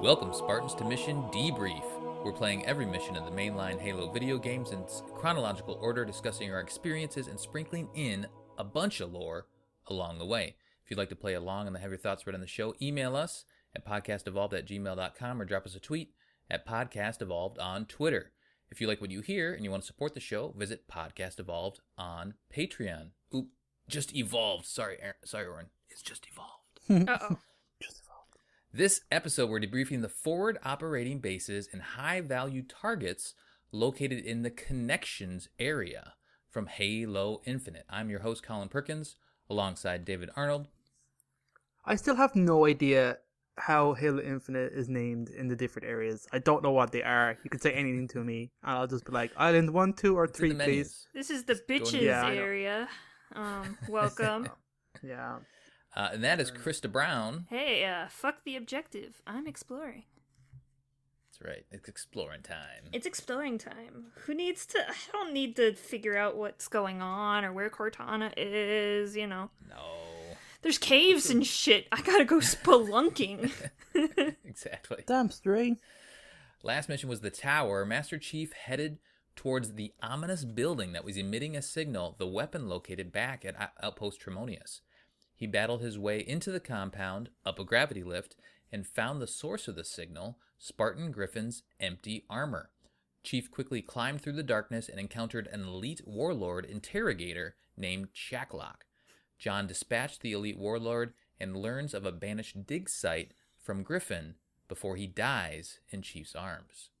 Welcome, Spartans, to Mission Debrief. We're playing every mission in the mainline Halo video games in chronological order, discussing our experiences and sprinkling in a bunch of lore along the way. If you'd like to play along and have your thoughts read on the show, email us at podcastevolved@gmail.com or drop us a tweet at podcastevolved on Twitter. If you like what you hear and you want to support the show, visit Podcast Evolved on Patreon. Oop, just evolved. Sorry, Oren. It's just evolved. Uh-oh. This episode, we're debriefing the forward operating bases and high-value targets located in the connections area from Halo Infinite. I'm your host, Colin Perkins, alongside David Arnold. I still have no idea how Halo Infinite is named in the different areas. I don't know what they are. You can say anything to me, and I'll just be like, Island 1, 2, or 3, please. This is the bitches area. Welcome. Yeah. And that is Krista Brown. Hey, fuck the objective. I'm exploring. That's right. It's exploring time. It's exploring time. I don't need to figure out what's going on or where Cortana is, you know. No. There's caves and shit. I gotta go spelunking. Exactly. Damn straight. Last mission was the tower. Master Chief headed towards the ominous building that was emitting a signal, the weapon located back at Outpost Tremonius. He battled his way into the compound, up a gravity lift, and found the source of the signal, Spartan Griffin's empty armor. Chief quickly climbed through the darkness and encountered an elite warlord interrogator named Shacklock. John dispatched the elite warlord and learns of a banished dig site from Griffin before he dies in Chief's arms.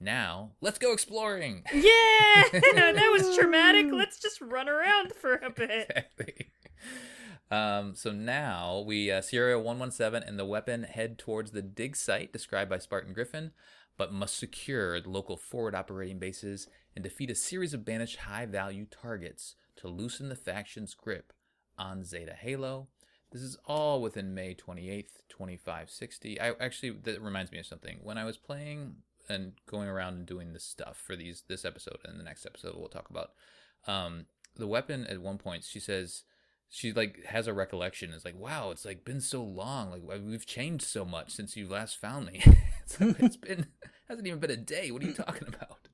Now, let's go exploring! Yeah! That was traumatic. Let's just run around for a bit. Exactly. So now we, Sierra 117 and the weapon head towards the dig site described by Spartan Griffin, but must secure the local forward operating bases and defeat a series of banished high-value targets to loosen the faction's grip on Zeta Halo. This is all within May 28th, 2560. That reminds me of something. When I was playing and going around and doing this stuff for this episode and the next episode we'll talk about, the weapon at one point, she says, she has a recollection. It's like, wow, it's been so long. We've changed so much since you last found me. Hasn't even been a day. What are you talking about?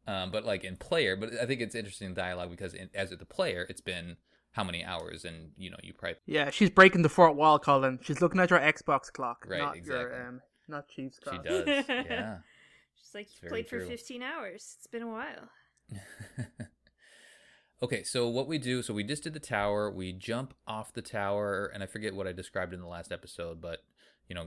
But in player, but I think it's interesting dialogue because as the player, it's been how many hours, and you probably she's breaking the fourth wall, Colin. She's looking at your Xbox clock, right? Not exactly. Your, not Chief's clock. She does. Yeah. She's like, you played for 15 hours. It's been a while. Okay, so what we do, we just did the tower, we jump off the tower, and I forget what I described in the last episode, but,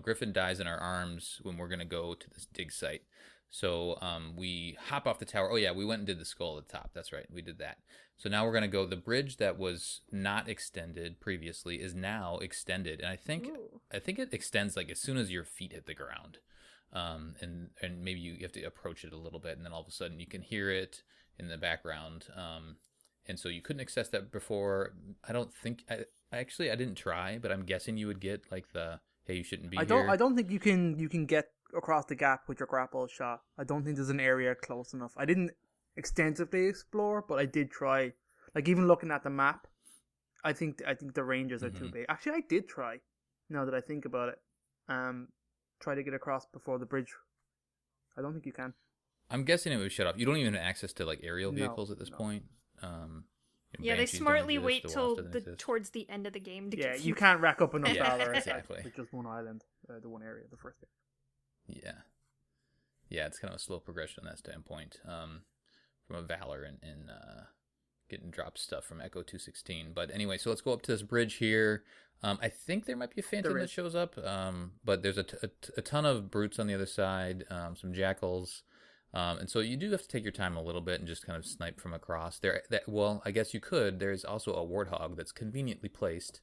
Griffin dies in our arms when we're going to go to this dig site. So we hop off the tower. Oh, yeah, we went and did the skull at the top. That's right, we did that. So now we're going to go, the bridge that was not extended previously is now extended, and I think it extends, as soon as your feet hit the ground. And maybe you have to approach it a little bit, and then all of a sudden you can hear it in the background. And so you couldn't access that before. I don't think I didn't try, but I'm guessing you would get the hey, you shouldn't be here. I don't think you can get across the gap with your grapple shot. I don't think there's an area close enough. I didn't extensively explore, but I did try. Even looking at the map, I think the ranges are too big. Actually, I did try. Now that I think about it, try to get across before the bridge. I don't think you can. I'm guessing it would shut off. You don't even have access to aerial vehicles at this point. They smartly wait till towards the end of the game to get you can't rack up enough valor exactly with just one island, the one area, the first area. Yeah, it's kind of a slow progression on that standpoint, from a valor and getting dropped stuff from Echo 216. But anyway, so let's go up to this bridge here. I think there might be a phantom that shows up, but there's a ton of brutes on the other side, some jackals. And so you do have to take your time a little bit and just kind of snipe from across. I guess you could. There's also a warthog that's conveniently placed.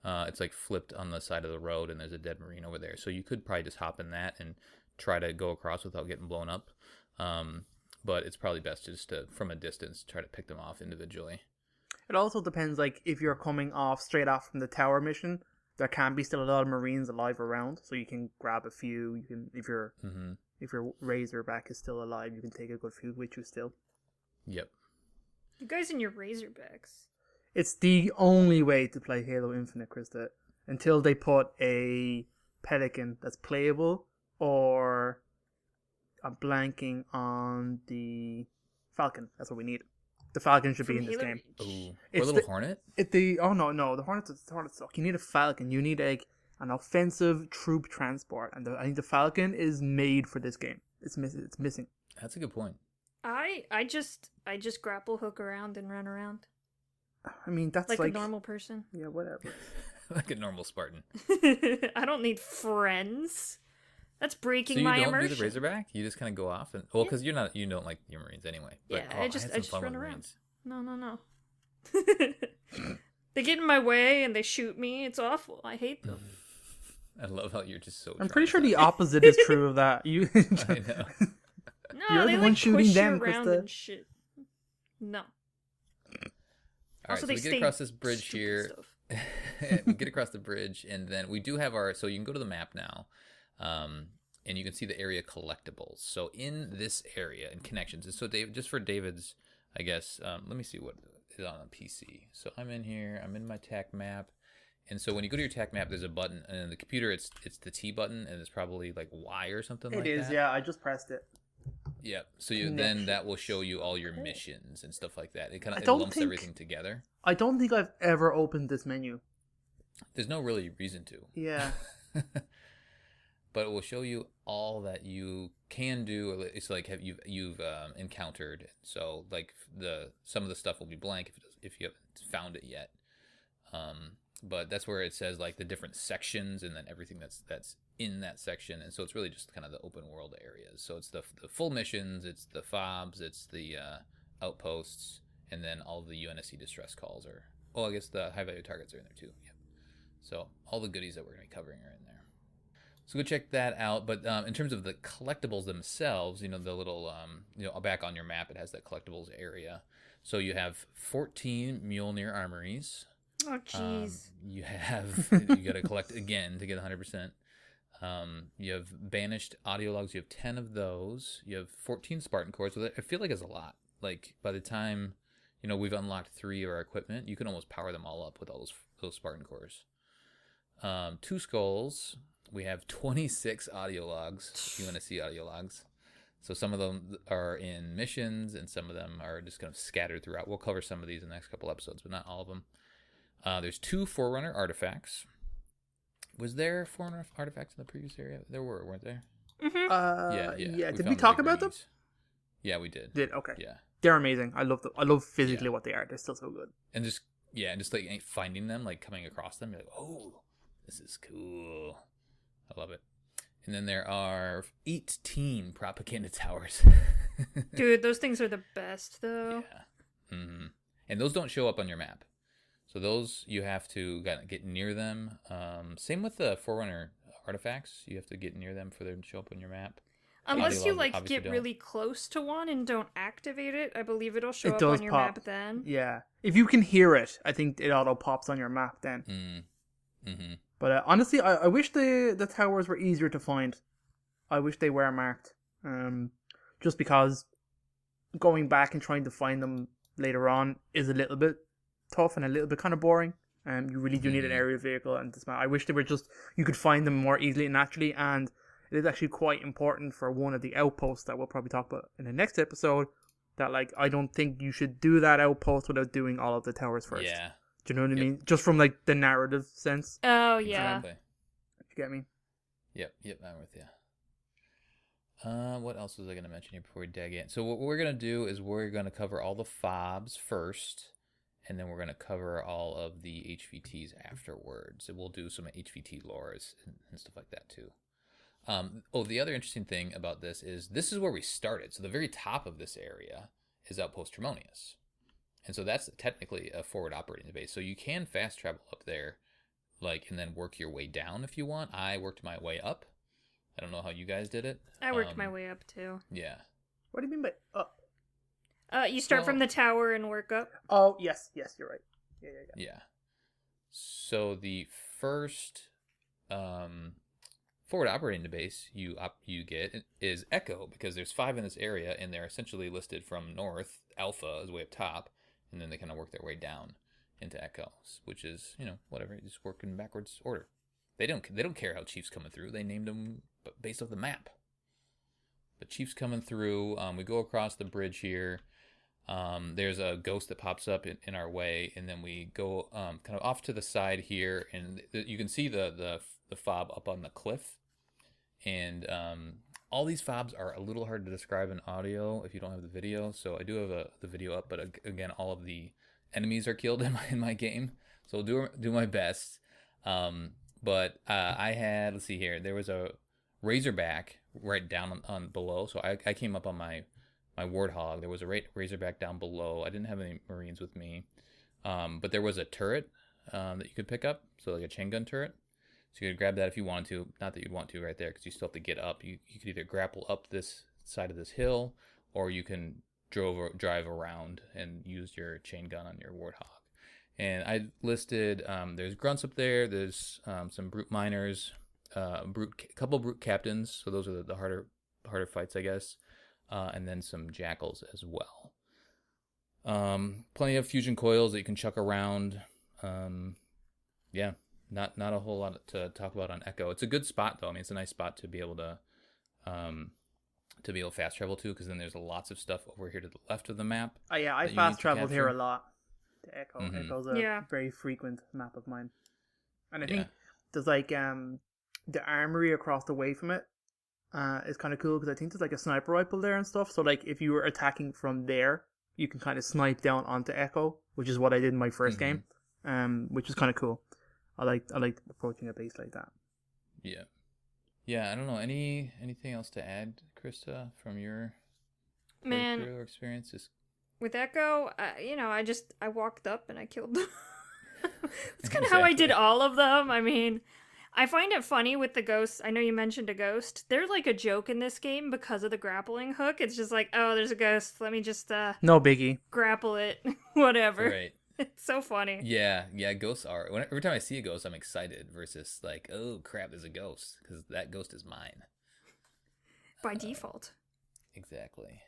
It's flipped on the side of the road, and there's a dead marine over there. So you could probably just hop in that and try to go across without getting blown up. But it's probably best just to, from a distance, try to pick them off individually. It also depends, if you're coming straight off from the tower mission, there can be still a lot of marines alive around, so you can grab a few. You can, if your Razorback is still alive, you can take a good few with you still. Yep. You guys and your Razorbacks. It's the only way to play Halo Infinite, Krista, until they put a Pelican that's playable, or I'm blanking on the Falcon. That's what we need. The Falcon should be in this Halo game. Reach. Ooh. Or It's a little the- hornet? No, the Hornets suck. You need a Falcon. You need an offensive troop transport, and I think the Falcon is made for this game. It's missing. That's a good point. I just grapple hook around and run around I mean, that's like a normal person. Yeah, whatever. Like a normal Spartan. I don't need friends. That's breaking So you my don't immersion. do the Razorback? You just kind of go off and because you don't like your Marines anyway. But, Yeah, I just had some fun run with around. Marines. No. They get in my way and they shoot me. It's awful. I hate them. I love how you're just so. I'm pretty sure the traumatized. opposite is true of that. You. I know. No, You're they the one like shooting push them, you around Krista. and shit. No. All right, Also, so they we get stay across this bridge stupid here. stuff. We get across the bridge, and then we do have our. So you can go to the map now, and you can see the area collectibles. So in this area in connections, so Dave, just for David's, I guess. Let me see what is on a PC. So I'm in here. I'm in my TAC map, and so when you go to your TAC map, there's a button, and in the computer, it's the T button, and it's probably like Y or something like that. It is, yeah. I just pressed it. Yeah. So then that will show you all your missions and stuff like that. It kind of don't lumps think- everything together. I don't think I've ever opened this menu. There's no really reason to. Yeah. But it will show you all that you can do. It's like you've encountered. So like some of the stuff will be blank if you haven't found it yet. But that's where it says like the different sections and then everything that's in that section. And so it's really just kind of the open world areas. So it's the full missions, it's the FOBs, it's the outposts, and then all the UNSC distress calls are. Oh, I guess the high value targets are in there too. Yep. So all the goodies that we're going to be covering are in there. So go check that out. But in terms of the collectibles themselves, the little, back on your map, it has that collectibles area. So you have 14 Mjolnir armories. Oh, jeez. You got to collect again to get 100%. You have banished audio logs. You have 10 of those. You have 14 Spartan cores. So I feel like it's a lot. Like by the time, we've unlocked 3 of our equipment, you can almost power them all up with all those Spartan cores. 2 skulls. We have 26 audio logs, if you want to see audio logs. So some of them are in missions, and some of them are just kind of scattered throughout. We'll cover some of these in the next couple episodes, but not all of them. There's 2 Forerunner artifacts. Was there Forerunner artifacts in the previous area? There were, weren't there? Mm-hmm. Yeah. Did we found talk the big about them? goodies. Yeah, we did. Okay. Yeah. They're amazing. I love physically what they are. They're still so good. And just like finding them, like coming across them, you're like, oh, this is cool. I love it. And then there are 18 propaganda towers. Dude, those things are the best, though. Yeah. Mm-hmm. And those don't show up on your map. So those, you have to get near them. Same with the Forerunner artifacts. You have to get near them for them to show up on your map. Unless Audio you, logs like, obviously get don't. really close to one and don't activate it, I believe it'll show It up does on your pop. map then. Yeah. If you can hear it, I think it auto pops on your map then. Mm-hmm. But honestly, I wish the towers were easier to find. I wish they were marked. Just because going back and trying to find them later on is a little bit tough and a little bit kind of boring. You really do need an aerial vehicle and this. I wish they were you could find them more easily and naturally. And it is actually quite important for one of the outposts that we'll probably talk about in the next episode. That I don't think you should do that outpost without doing all of the towers first. Yeah. Do you know what I mean? Just from the narrative sense. Oh, yeah. Exactly. You get me? Yep, I'm with you. What else was I going to mention here before we dig in? So what we're going to do is we're going to cover all the FOBs first, and then we're going to cover all of the HVTs afterwards. And we'll do some HVT lores and stuff like that too. The other interesting thing about this is where we started. So the very top of this area is Outpost Tremonius. And so that's technically a forward operating base. So you can fast travel up there, and then work your way down if you want. I worked my way up. I don't know how you guys did it. I worked my way up, too. Yeah. What do you mean by up? You start from the tower and work up. Oh, yes, you're right. Yeah. Yeah. So the first forward operating base you get is Echo, because there's 5 in this area, and they're essentially listed from north. Alpha is way up top, and then they kind of work their way down into Echo, which is, whatever, just work in backwards order. they don't care how Chief's coming through. They named him based off the map. But Chief's coming through. We go across the bridge here. There's a ghost that pops up in our way, and then we go kind of off to the side here, and you can see the fob up on the cliff. And all these fobs are a little hard to describe in audio if you don't have the video. So I do have the video up, but again, all of the enemies are killed in my game. So I'll do my best. But I had, let's see here, there was a Razorback right down on below. So I came up on my Warthog. There was a Razorback down below. I didn't have any Marines with me. But there was a turret that you could pick up. So like a chain gun turret. So you could grab that if you wanted to. Not that you'd want to right there, because you still have to get up. You could either grapple up this side of this hill, or you can drive around and use your chain gun on your Warthog. And I listed, there's grunts up there. There's some brute miners, couple brute captains. So those are the harder fights, I guess. And then some jackals as well. Plenty of fusion coils that you can chuck around. Yeah. Not a whole lot to talk about on Echo. It's a good spot though. I mean, it's a nice spot to be able to fast travel to, because then there's lots of stuff over here to the left of the map. Oh yeah, I fast traveled here a lot to Echo. Mm-hmm. Echo's a very frequent map of mine, and I think there's like the armory across the way from it is kind of cool, because I think there's like a sniper rifle there and stuff. So like if you were attacking from there, you can kind of snipe down onto Echo, which is what I did in my first game, which is kind of cool. I like approaching a base like that. Yeah. I don't know. Anything else to add, Krista, from your playthrough or experiences? With Echo, I walked up and I killed them. That's kind of how I did all of them. I mean, I find it funny with the ghosts. I know you mentioned a ghost. They're like a joke in this game because of the grappling hook. It's just like, oh, there's a ghost. Let me just no biggie. Grapple it, whatever. Right. It's so funny. Yeah, ghosts are. Every time I see a ghost, I'm excited versus like, oh crap, there's a ghost, because that ghost is mine. By default. Exactly.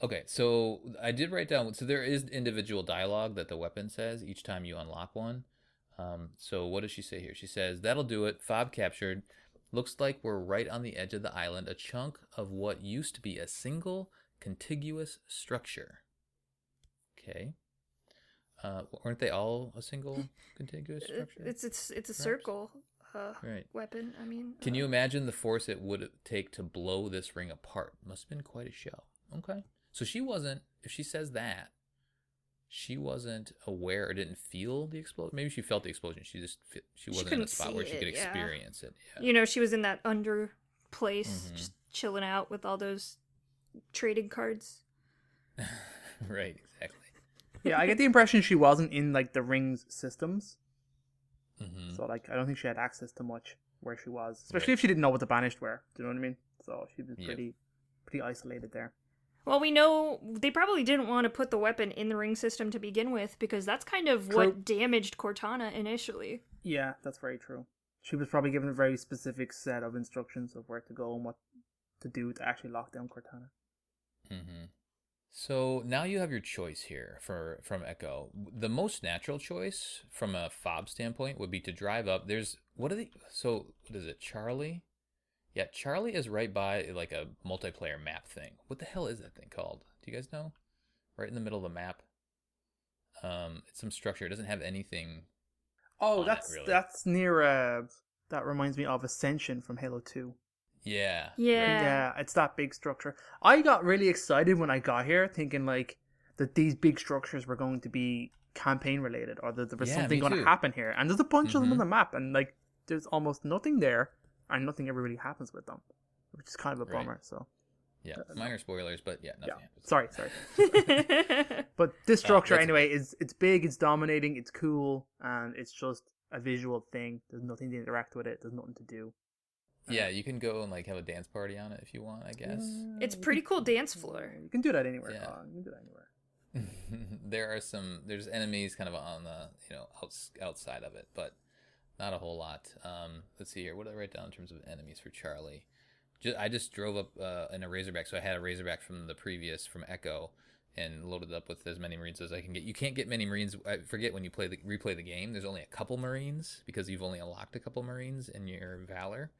Okay, so I did write down, so there is individual dialogue that the weapon says each time you unlock one. So what does she say here? She says, "That'll do it. Fob captured. Looks like we're right on the edge of the island, a chunk of what used to be a single contiguous structure." Okay. Weren't they all a single contiguous structure? It's a circle right. weapon. I mean, can you imagine the force it would take to blow this ring apart? Must have been quite a show. Okay, so she wasn't. If she says that, she wasn't aware or didn't feel the explosion. Maybe she felt the explosion. She wasn't in a spot where she could experience it. Yeah. She was in that under place, just chilling out with all those trading cards. Right. Exactly. Yeah, I get the impression she wasn't in like the ring's systems. Mm-hmm. So like I don't think she had access to much where she was, especially if she didn't know what the banished were. Do you know what I mean? So she was pretty isolated there. Well, we know they probably didn't want to put the weapon in the ring system to begin with, because that's kind of what damaged Cortana initially. Yeah, that's very true. She was probably given a very specific set of instructions of where to go and what to do to actually lock down Cortana. Mm-hmm. So now you have your choice here from Echo. The most natural choice from a fob standpoint would be to drive up. What is it, Charlie? Yeah, Charlie is right by like a multiplayer map thing. What the hell is that thing called? Do you guys know? Right in the middle of the map. It's some structure. It doesn't have anything. Oh, that's near. That reminds me of Ascension from Halo 2. Yeah. Yeah, it's that big structure. I got really excited when I got here, thinking like that these big structures were going to be campaign related, or that there was something going to happen here. And there's a bunch of them on the map, and like there's almost nothing there, and nothing ever really happens with them, which is kind of a bummer. So yeah, minor spoilers, but nothing happens. Sorry. But this structure anyway it's big, it's dominating, it's cool, and it's just a visual thing. There's nothing to interact with it. There's nothing to do. Yeah, you can go and like have a dance party on it if you want, I guess. It's a pretty cool dance floor. You can do that anywhere. Yeah. You can do that anywhere. There's enemies kind of on the outside of it, but not a whole lot. Let's see here. What did I write down in terms of enemies for Charlie? I just drove up in a Razorback, so I had a Razorback from the previous from Echo, and loaded up with as many Marines as I can get. You can't get many Marines. I forget when you replay the game. There's only a couple Marines because you've only unlocked a couple Marines in your Valor.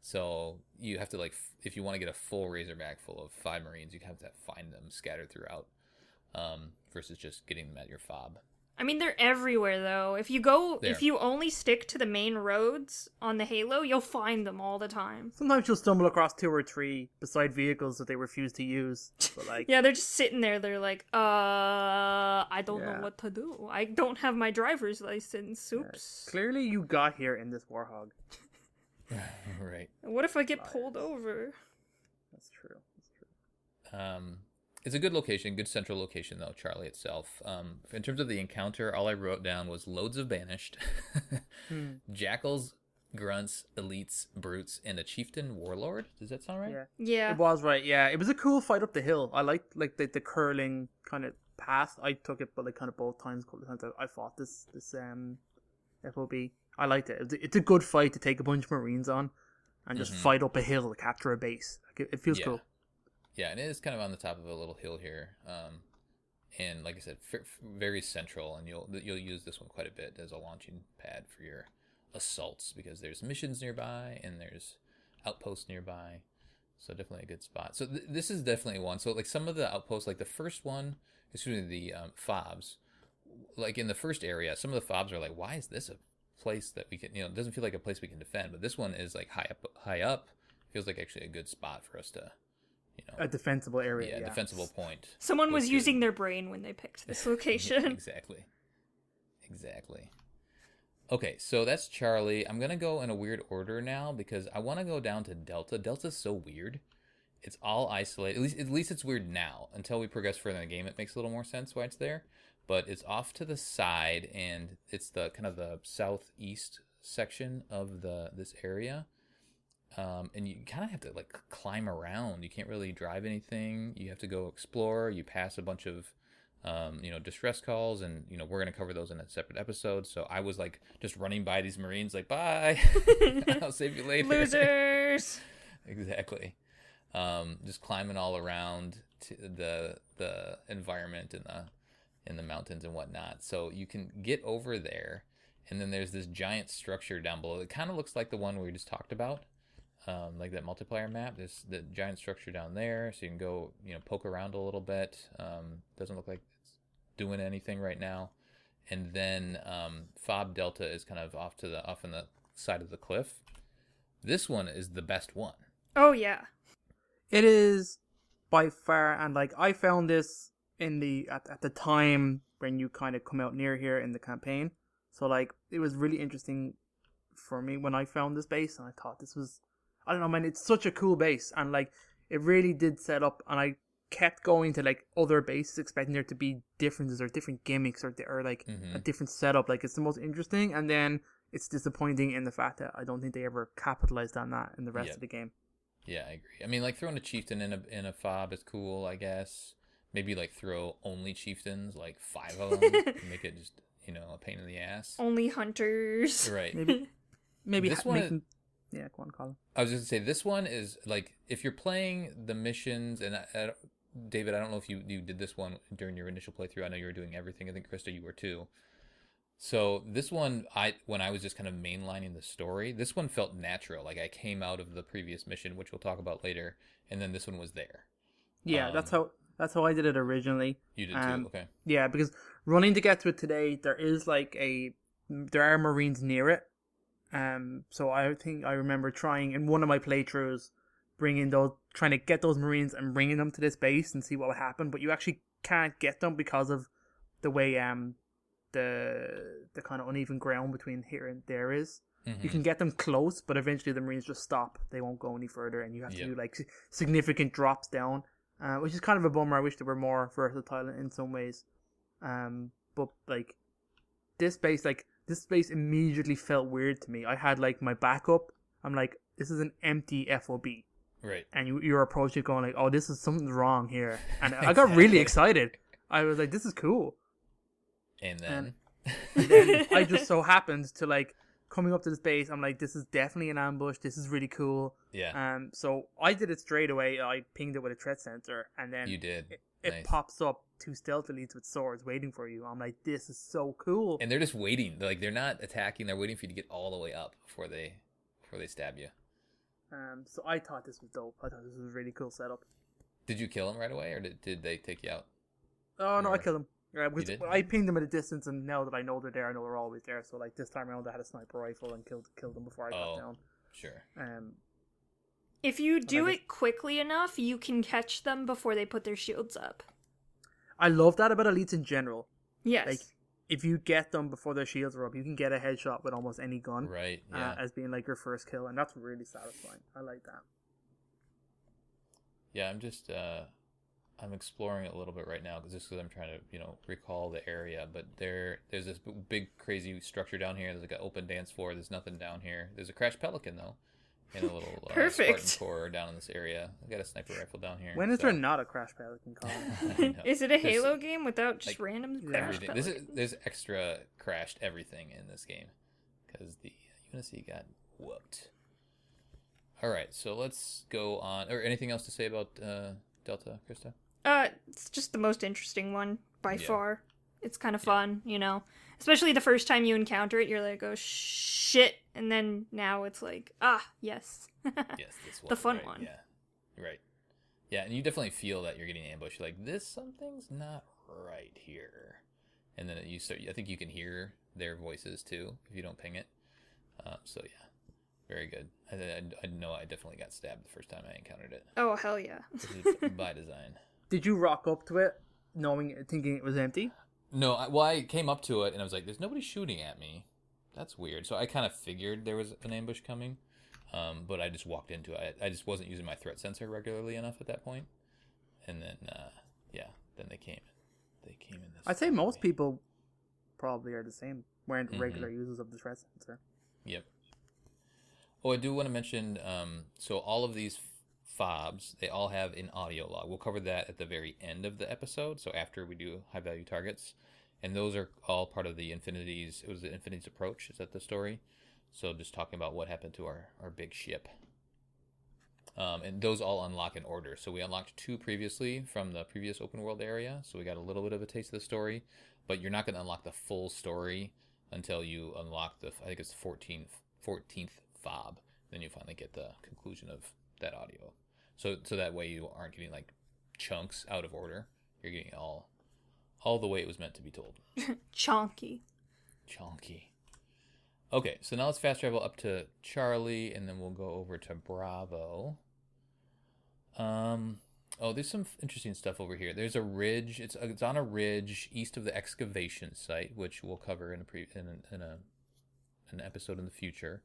So you have to if you want to get a full Razorback full of 5 Marines, you have to find them scattered throughout, versus just getting them at your FOB. I mean, they're everywhere, though. If you only stick to the main roads on the Halo, you'll find them all the time. Sometimes you'll stumble across 2 or 3 beside vehicles that they refuse to use. But yeah, they're just sitting there. They're like, I don't know what to do. I don't have my driver's license. Oops. Clearly you got here in this Warhog. Right. What if I get pulled over? That's true. It's a good location, good central location, though, Charlie itself. In terms of the encounter, all I wrote down was loads of banished, jackals, grunts, elites, brutes, and a chieftain warlord. Does that sound right? Yeah. It was right, yeah. It was a cool fight up the hill. I liked the curling kind of path. I took it, but kind of both times, a couple of times I fought this FOB. I liked it. It's a good fight to take a bunch of Marines on and just fight up a hill to capture a base. It feels cool. Yeah, and it is kind of on the top of a little hill here, and like I said, very central, and you'll use this one quite a bit as a launching pad for your assaults because there's missions nearby and there's outposts nearby, so definitely a good spot. So this is definitely one. So some of the outposts, like the first one, the FOBs, like in the first area, some of the FOBs are like, why is this a place that we can, it doesn't feel like a place we can defend, but this one is like high up, feels like actually a good spot for us to. A defensible area. Yeah, defensible point. Someone was using their brain when they picked this location. Exactly. Okay, so that's Charlie. I'm going to go in a weird order now because I want to go down to Delta. Delta's so weird. It's all isolated. At least it's weird now. Until we progress further in the game, it makes a little more sense why it's there. But it's off to the side, and it's the kind of the southeast section of this area. And you kind of have to climb around. You can't really drive anything. You have to go explore. You pass a bunch of, distress calls, and we're gonna cover those in a separate episode. So I was just running by these Marines, bye. I'll save you later. Losers. Exactly. Just climbing all around to the environment in the mountains and whatnot. So you can get over there, and then there's this giant structure down below. It kind of looks like the one we just talked about. Like that multiplayer map, there's the giant structure down there, so you can go, poke around a little bit. Doesn't look like it's doing anything right now. And then FOB Delta is kind of off on the side of the cliff. This one is the best one. Oh yeah, it is by far. And I found this in at the time when you kind of come out near here in the campaign. So it was really interesting for me when I found this base, and I thought this was. I don't know, man, it's such a cool base, and it really did set up, and I kept going to other bases expecting there to be differences or different gimmicks or a different setup. It's the most interesting, and then it's disappointing in the fact that I don't think they ever capitalized on that in the rest of the game. Yeah, I agree. I mean, throwing a chieftain in a FOB is cool, I guess. Maybe throw only chieftains, 5 of them, to make it just a pain in the ass. Only hunters. Right. Maybe this one. Yeah, go on, Colin. I was just going to say, this one is, if you're playing the missions, and David, I don't know if you did this one during your initial playthrough. I know you were doing everything. I think, Krista, you were too. So this one, when I was just kind of mainlining the story, this one felt natural. I came out of the previous mission, which we'll talk about later, and then this one was there. Yeah, that's how I did it originally. You did too? Okay. Yeah, because running to get to it today, there are Marines near it. So I think I remember trying in one of my playthroughs, trying to get those Marines and bringing them to this base and see what would happen. But you actually can't get them because of the way the kind of uneven ground between here and there is. Mm-hmm. You can get them close, but eventually the Marines just stop. They won't go any further, and you have to do significant drops down, which is kind of a bummer. I wish they were more versatile in some ways. But this base, this space immediately felt weird to me. I had my backup. I'm this is an empty FOB. Right. And you're approaching it going oh, this is something's wrong here. And I got really excited. I was this is cool. And then I just so happened to coming up to this base. I'm this is definitely an ambush. This is really cool. Yeah. So I did it straight away. I pinged it with a threat sensor, and then you did. It pops up two stealth elites with swords waiting for you. I'm like, this is so cool. And they're just waiting. Like, they're not attacking. They're waiting for you to get all the way up before they stab you. So I thought this was dope. I thought this was a really cool setup. Did you kill them right away, or did they take you out? Oh, no, I killed them. You did? I pinged them at a distance, and now that I know they're there, I know they're always there. So, like, this time around, I had a sniper rifle and killed them before I got down. Sure. If you do it quickly enough, you can catch them before they put their shields up. I love that about elites in general. Yes. Like, if you get them before their shields are up, you can get a headshot with almost any gun. Right, yeah. As being, like, your first kill, and that's really satisfying. I like that. Yeah, I'm just I'm exploring it a little bit right now because I'm trying to recall the area. But there's this big crazy structure down here. There's like an open dance floor. There's nothing down here. There's a crashed pelican though, and a little Perfect Spartan core down in this area. I got a sniper rifle down here. When is there not a crash pelican colony? Is it a Halo game without just random crash everything? There's extra crashed everything in this game because the Unity got whooped. All right, so let's go on. Or anything else to say about Delta, Krista? It's just the most interesting one by far. It's kind of fun, especially the first time you encounter it. You're like, oh shit, and then now it's like, yes, yes, this one, the fun right, one. Yeah, right. Yeah, and you definitely feel that you're getting ambushed. You're like, something's not right here, and then you start. I think you can hear their voices too if you don't ping it. So yeah. Very good. I know I definitely got stabbed the first time I encountered it. Oh, hell yeah. This is by design. Did you rock up to it thinking it was empty? No, I came up to it and I was like, there's nobody shooting at me. That's weird. So I kind of figured there was an ambush coming, but I just walked into it. I just wasn't using my threat sensor regularly enough at that point. And then, then they came. They came in this. I'd say most people probably are the same, weren't regular users of the threat sensor. Yep. Oh, I do want to mention, so all of these FOBs, they all have an audio log. We'll cover that at the very end of the episode, so after we do high-value targets. And those are all part of the Infinity's, it was the Infinity's approach, is that the story? So just talking about what happened to our big ship. And those all unlock in order. So we unlocked 2 previously from the previous open world area, so we got a little bit of a taste of the story. But you're not going to unlock the full story until you unlock I think it's the 14th FOB. Then you finally get the conclusion of that audio. So that way you aren't getting like chunks out of order. You're getting it all the way it was meant to be told. Chonky. Okay, so now let's fast travel up to Charlie, and then we'll go over to Bravo. There's some interesting stuff over here. There's a ridge. It's on a ridge east of the excavation site, which we'll cover in an episode in the future.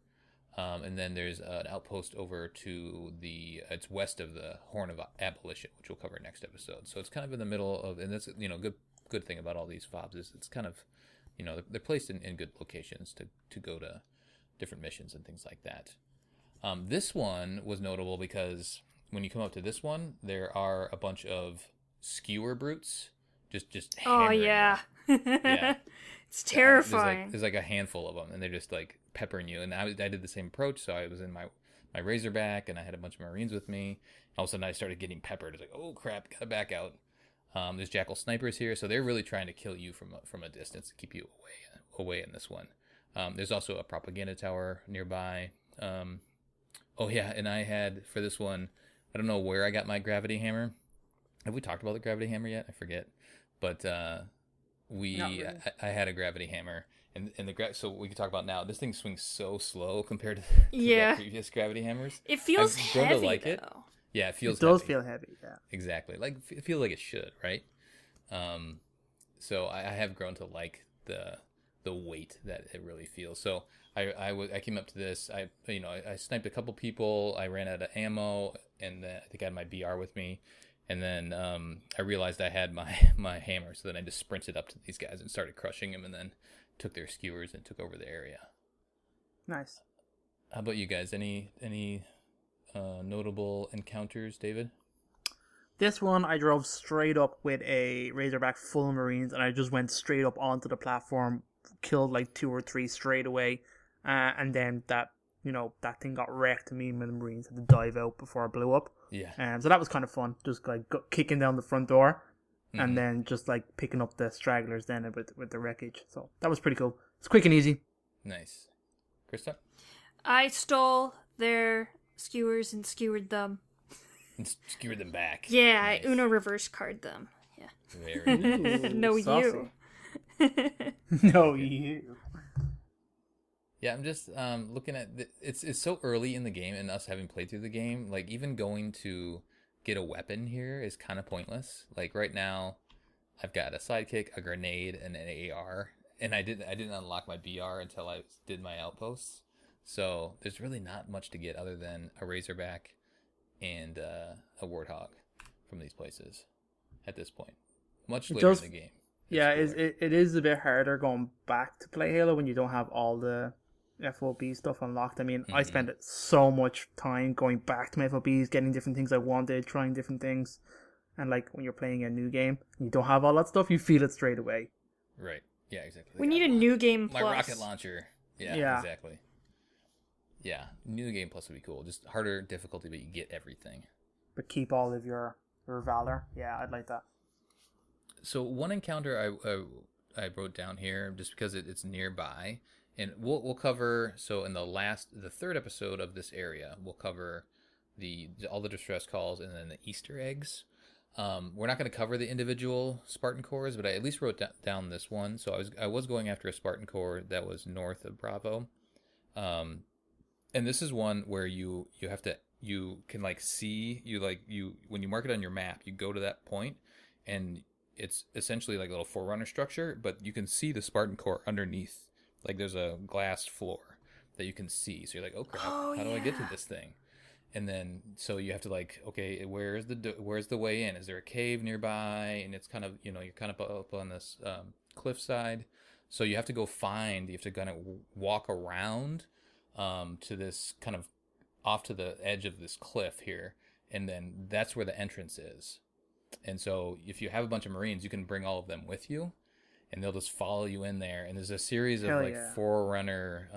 And then there's an outpost over to it's west of the Horn of Abolition, which we'll cover next episode. So it's kind of in the middle of, and that's, good thing about all these FOBs is it's kind of, they're placed in good locations to go to different missions and things like that. This one was notable because when you come up to this one, there are a bunch of skewer brutes just hammering. Oh, yeah. Yeah. It's terrifying. There's like a handful of them, and they're just like peppering you. And I did the same approach, so I was in my Razorback, and I had a bunch of Marines with me. All of a sudden, I started getting peppered. It's like, oh crap, gotta back out. There's Jackal snipers here, so they're really trying to kill you from a distance to keep you away in this one. There's also a propaganda tower nearby. And I had for this one, I don't know where I got my gravity hammer. Have we talked about the gravity hammer yet? I forget, but Really. I had a gravity hammer, and so we can talk about now. This thing swings so slow compared to Yeah. the previous gravity hammers. It feels I've grown heavy, to like though. it. Yeah, it feels. It does heavy. feel heavy, yeah. Exactly, like it feels like it should, right? So I have grown to like the weight that it really feels. So I came up to this. I sniped a couple people. I ran out of ammo, and I think I had my BR with me. And then I realized I had my hammer, so then I just sprinted up to these guys and started crushing them, and then took their skewers and took over the area. Nice. How about you guys? Any notable encounters, David? This one, I drove straight up with a Razorback full of Marines, and I just went straight up onto the platform, killed like 2 or 3 straight away, and then that thing got wrecked, and me and the Marines had to dive out before it blew up. Yeah. So that was kind of fun, just like kicking down the front door, and then just like picking up the stragglers then with the wreckage. So that was pretty cool. It's quick and easy. Nice. Krista? I stole their skewers and skewered them. And skewer them back. Yeah, Nice. I Uno reverse card them. Yeah. Very nice. No, saucy. you. No, you. Yeah, I'm just looking at it's so early in the game, and us having played through the game, like even going to get a weapon here is kind of pointless. Like right now, I've got a sidekick, a grenade, and an AR, and I didn't unlock my BR until I did my outposts. So there's really not much to get other than a Razorback and a Warthog from these places at this point. Much later in the game. Yeah, it is a bit harder going back to play Halo when you don't have all the FOB stuff unlocked. I mean, I spent so much time going back to my FOBs, getting different things I wanted, trying different things. And like when you're playing a new game, you don't have all that stuff, you feel it straight away. Right. Yeah, exactly. We need a new game plus. My rocket launcher. Yeah, exactly. Yeah, new game plus would be cool. Just harder difficulty, but you get everything. But keep all of your valor. Yeah, I'd like that. So one encounter I wrote down here just because it's nearby, and we'll cover. So in the third episode of this area, we'll cover all the distress calls and then the Easter eggs. We're not going to cover the individual Spartan cores, but I at least wrote down this one. So I was going after a Spartan core that was north of Bravo, and this is one where you can like see when you mark it on your map, you go to that point and it's essentially like a little Forerunner structure, but you can see the Spartan core underneath. Like there's a glass floor that you can see. So you're like, oh crap, how do I get to this thing? And then so you have to like, okay, where's the way in? Is there a cave nearby? And it's kind of, you're kind of up on this cliff side. So you have to kind of walk around to this kind of off to the edge of this cliff here, and then that's where the entrance is. And so if you have a bunch of Marines, you can bring all of them with you, and they'll just follow you in there. And there's a series of Forerunner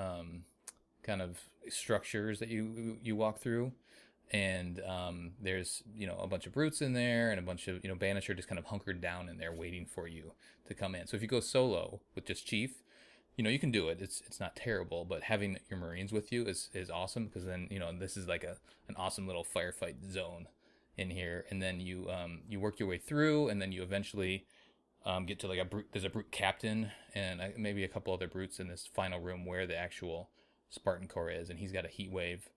kind of structures that you walk through, and there's a bunch of brutes in there, and a bunch of Banisher just kind of hunkered down in there waiting for you to come in. So if you go solo with just Chief, you can do it. It's not terrible, but having your Marines with you is awesome, because then this is like an awesome little firefight zone in here. And then you work your way through, and then you eventually get to like there's a brute captain and maybe a couple other brutes in this final room where the actual Spartan core is, and he's got a heat wave.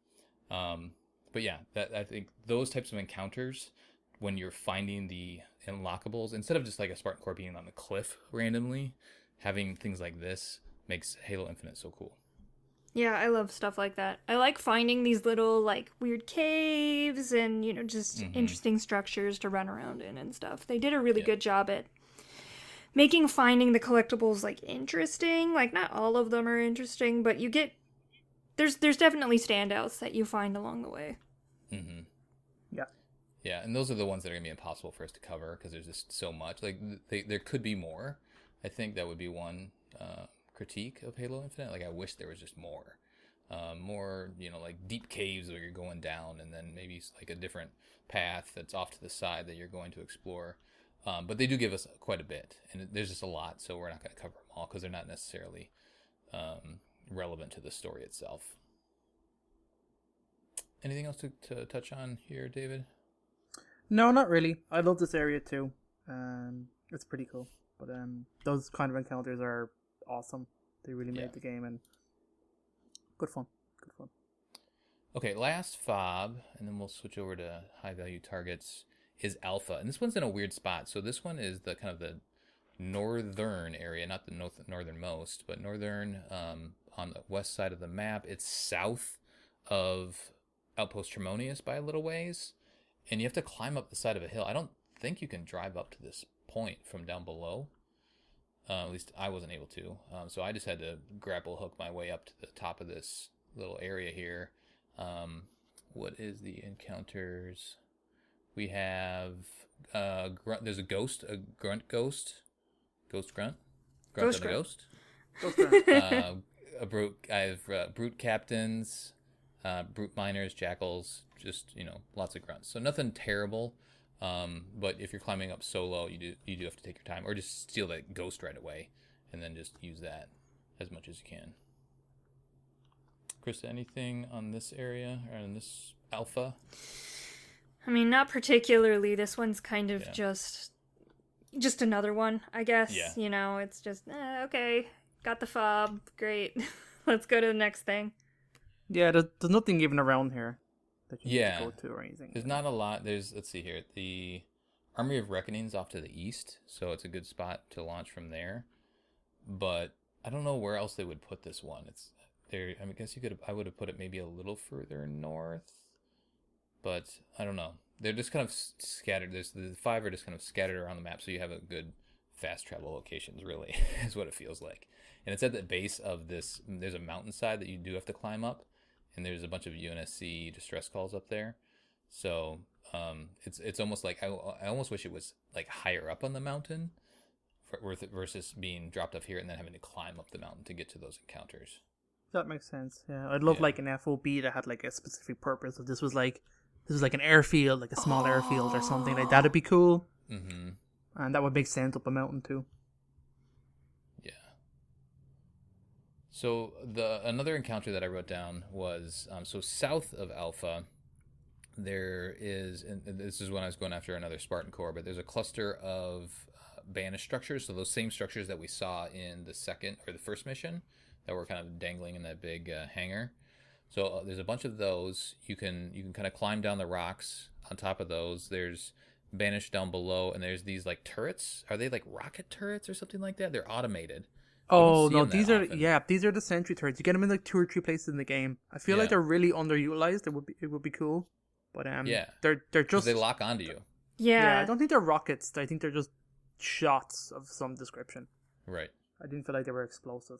But yeah, I think those types of encounters, when you're finding the unlockables, instead of just like a Spartan core being on the cliff randomly, having things like this makes Halo Infinite so cool. Yeah, I love stuff like that. I like finding these little like weird caves and just interesting structures to run around in and stuff. They did a really good job at making finding the collectibles like interesting. Like not all of them are interesting, but you get there's definitely standouts that you find along the way. Mm-hmm. Yeah. Yeah, and those are the ones that are gonna be impossible for us to cover because there's just so much. Like there could be more. I think that would be one critique of Halo Infinite. Like I wish there was just more, like deep caves where you're going down, and then maybe like a different path that's off to the side that you're going to explore. But they do give us quite a bit, and there's just a lot, so we're not going to cover them all because they're not necessarily relevant to the story itself. Anything else to touch on here, David? No, not really. I love this area too. It's pretty cool. But those kind of encounters are awesome. They really made the game, and good fun. Okay, last fob, and then we'll switch over to high value targets, is Alpha. And this one's in a weird spot. So this one is the kind of the northern area, not the northernmost, but northern on the west side of the map. It's south of Outpost Tremonius by a little ways, and you have to climb up the side of a hill. I don't think you can drive up to this point from down below. At least I wasn't able to. So I just had to grapple hook my way up to the top of this little area here. What is the encounters? We have there's a ghost, a grunt ghost, ghost grunt, grunt of the ghost. A brute. I have brute captains, brute miners, jackals. Just lots of grunts. So nothing terrible. But if you're climbing up solo, you do have to take your time, or just steal that ghost right away, and then just use that as much as you can. Krista, anything on this area or on this alpha? I mean, not particularly. This one's kind of just another one, I guess. Yeah. You know, it's just, okay, got the fob, great. Let's go to the next thing. Yeah, there's nothing even around here that you need to Yeah. go to or anything. There's not a lot. Let's see here. The Army of Reckoning's off to the east, so it's a good spot to launch from there. But I don't know where else they would put this one. It's there. I guess I would have put it maybe a little further north, but I don't know. They're just kind of scattered. The 5 are just kind of scattered around the map, so you have a good fast travel locations. Really, is what it feels like. And it's at the base of this. There's a mountainside that you do have to climb up, and there's a bunch of UNSC distress calls up there. So it's almost like I almost wish it was like higher up on the mountain, versus being dropped off here and then having to climb up the mountain to get to those encounters. That makes sense. Yeah, I'd love like an FOB that had like a specific purpose. If this was like an airfield, like a small airfield or something like that'd be cool. Mm-hmm. And that would make sense up a mountain too. Yeah. So another encounter that I wrote down was so south of Alpha, there is, and this is when I was going after another Spartan core, but there's a cluster of banished structures. So those same structures that we saw in the first mission that were kind of dangling in that big hangar. So there's a bunch of those. You can kind of climb down the rocks on top of those. There's banished down below, and there's these like turrets. Are they like rocket turrets or something like that? They're automated. Oh no, these are the sentry turrets. You get them in like 2 or 3 places in the game. I feel like they're really underutilized. It would be cool, but they're just they lock onto you. Yeah, I don't think they're rockets. I think they're just shots of some description. Right. I didn't feel like they were explosive.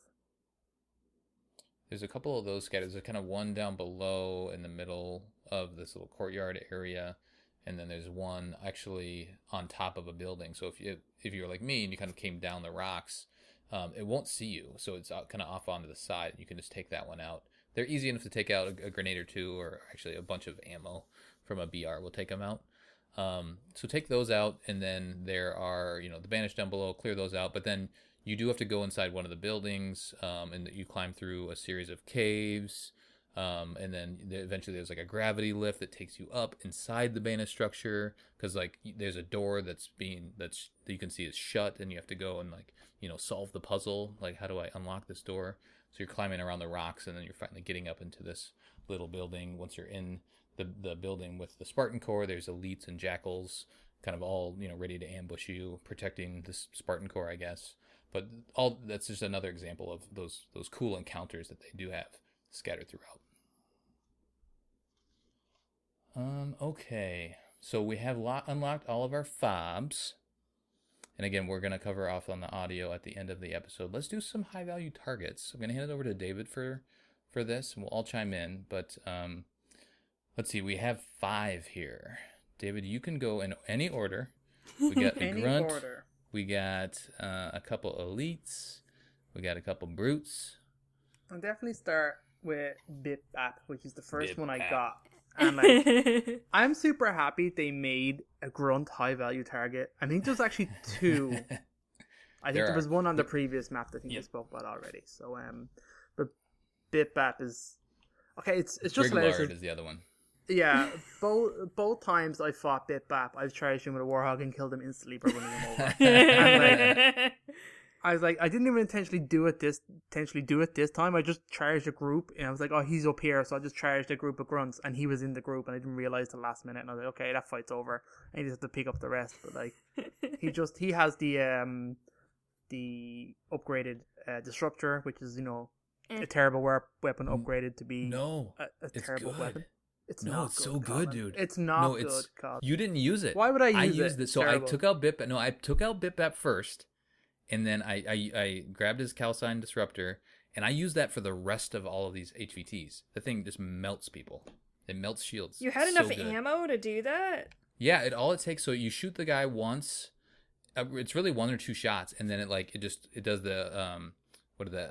There's a couple of those scattered. There's kind of one down below in the middle of this little courtyard area, and then there's one actually on top of a building. So if you're like me and you kind of came down the rocks, it won't see you. So it's kind of off onto the side. You can just take that one out. They're easy enough to take out. A grenade or two, or actually a bunch of ammo from a BR will take them out. So take those out, and then there are the banished down below. Clear those out, but then you do have to go inside one of the buildings, and you climb through a series of caves, and then eventually there's like a gravity lift that takes you up inside the banished structure, because like there's a door that you can see is shut, and you have to go and solve the puzzle. Like, how do I unlock this door? So you're climbing around the rocks, and then you're finally getting up into this little building. Once you're in the building with the Spartan Corps, there's elites and jackals, kind of all ready to ambush you, protecting this Spartan Corps, I guess. But that's just another example of those cool encounters that they do have scattered throughout. Okay, so we have unlocked all of our FOBs. And again, we're going to cover off on the audio at the end of the episode. Let's do some high-value targets. I'm going to hand it over to David for this, and we'll all chime in. But let's see, we have 5 here. David, you can go in any order. We got a grunt. Order. We got a couple elites. We got a couple brutes. I'll definitely start with Bip Bap, which is the first one I got. And I'm super happy they made a grunt high value target. I think there's actually 2. I think there was one on the previous map that I think we spoke about already. So but Bip Bap is okay. It's just hilarious. Griglard is the other one. Yeah, both times I fought Bip Bap, I've charged him with a Warhog and killed him instantly by running him over. And I was like, I didn't even intentionally do it this time. I just charged a group, and I was like, oh, he's up here, so I just charged a group of grunts, and he was in the group, and I didn't realize the last minute, and I was like, okay, that fight's over. And he just had to pick up the rest, but like, he has the upgraded disruptor, which is a terrible weapon upgraded to be a terrible weapon. It's so good, dude. It's not good, Cobb. You didn't use it. Why would I use it? I used it. So terrible. I took out Bip. No, I took out Bip Bap first, and then I grabbed his calcine disruptor, and I used that for the rest of all of these HVTs. The thing just melts people. It melts shields. You had enough ammo to do that? Yeah, all it takes. So you shoot the guy once. It's really 1 or 2 shots, and then it does the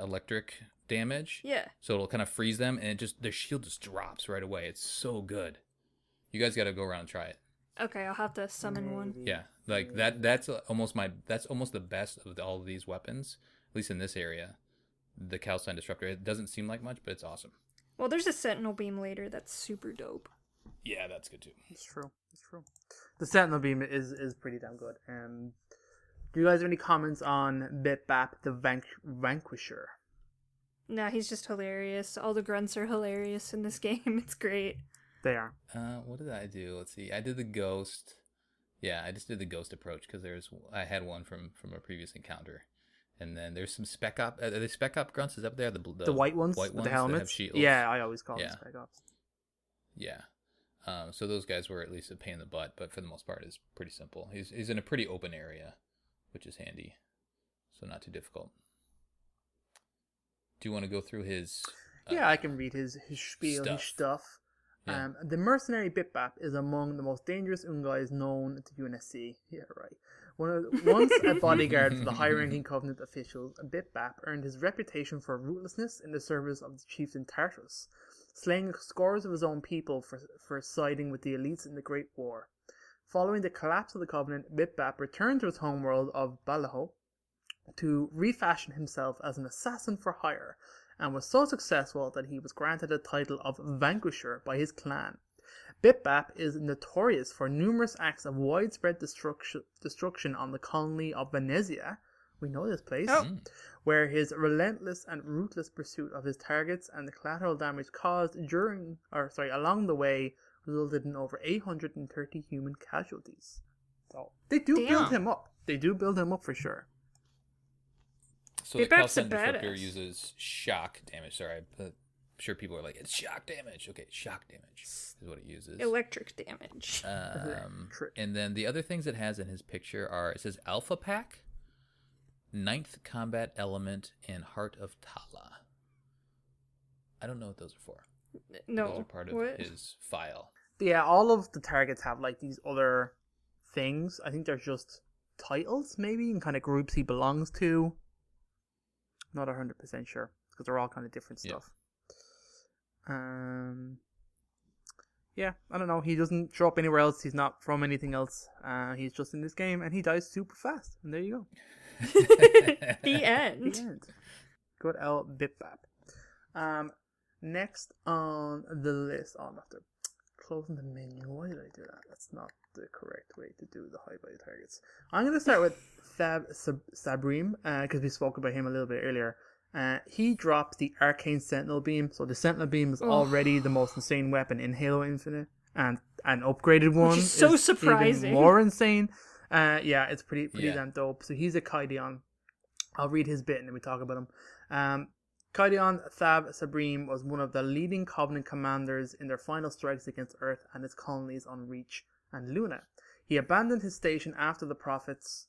electric damage. Yeah. So it'll kind of freeze them, and their shield just drops right away. It's so good. You guys got to go around and try it. Okay, I'll have to summon one. Maybe. Yeah, like that's almost the best of all of these weapons, at least in this area. The calcine disruptor. It doesn't seem like much, but it's awesome. Well, there's a sentinel beam later that's super dope. Yeah, that's good too. It's true. The Sentinel Beam is pretty damn good. Do you guys have any comments on Bip Bap the Vanquisher? Nah, he's just hilarious. All the grunts are hilarious in this game. It's great. They are. What did I do? Let's see. I did the ghost. Yeah, I just did the ghost approach because I had one from a previous encounter, and then there's some spec op. Are they spec op grunts? Is up there the white ones with the helmets? that have shields? Yeah, I always call them spec ops. Yeah. So those guys were at least a pain in the butt, but for the most part, it's pretty simple. He's in a pretty open area, which is handy, so not too difficult. Do you want to go through his? Yeah, I can read his spiel, his stuff. Yeah. The mercenary Bip-Bap is among the most dangerous Ungais known to UNSC. Yeah, right. Once a bodyguard for the high-ranking Covenant officials, Bip-Bap earned his reputation for ruthlessness in the service of the chieftain Tartus, slaying scores of his own people for siding with the elites in the Great War. Following the collapse of the Covenant, Bip-Bap returned to his homeworld of Balaho to refashion himself as an assassin for hire, and was so successful that he was granted the title of Vanquisher by his clan. Bip-Bap is notorious for numerous acts of widespread destruction on the colony of Venezia. We know this place. Where his relentless and ruthless pursuit of his targets and the collateral damage caused along the way resulted in over 830 human casualties. So they do build him up. They do build him up for sure. So the calcine disruptor uses shock damage. Sorry, I'm sure people are like, it's shock damage. Okay, shock damage is what it uses. Electric damage. And then the other things it has in his picture are, it says Alpha Pack, Ninth Combat Element, and Heart of Tala. I don't know what those are for. No. Those are part of his file. Yeah, all of the targets have like these other things. I think they're just titles, maybe, and kind of groups he belongs to. Not 100% sure, because they're all kind of different stuff. Yeah, I don't know. He doesn't show up anywhere else. He's not from anything else. He's just in this game, and he dies super fast. And there you go. The end. The end. Good old Bip-Bap. Next on the list, I'm after closing the menu. Why did I do that? That's not the correct way to do the high value targets. I'm going to start with Sabrim, because we spoke about him a little bit earlier. He drops the Arcane Sentinel Beam. So the Sentinel Beam is already the most insane weapon in Halo Infinite, and an upgraded one which is so surprising. Even more insane. Yeah, it's pretty damn dope. So he's a Kaidion. I'll read his bit and then we talk about him. Kaidion Thab Sabrim was one of the leading Covenant commanders in their final strikes against Earth and its colonies on Reach and Luna. He abandoned his station after the Prophets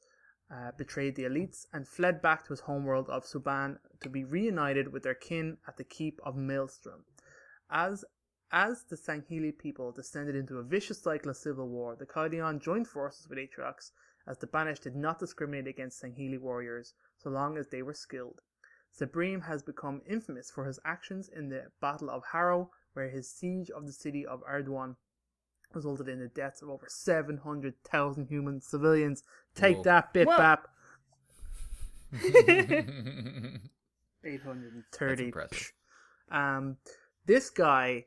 betrayed the elites and fled back to his homeworld of Suban to be reunited with their kin at the Keep of Maelstrom. As the Sangheli people descended into a vicious cycle of civil war, the Kaidion joined forces with Aatrox, as the Banished did not discriminate against Sangheli warriors so long as they were skilled. Sabrim has become infamous for his actions in the Battle of Harrow, where his siege of the city of Ardwan resulted in the deaths of over 700,000 human civilians. Take that, Bip-Bap. 830. This guy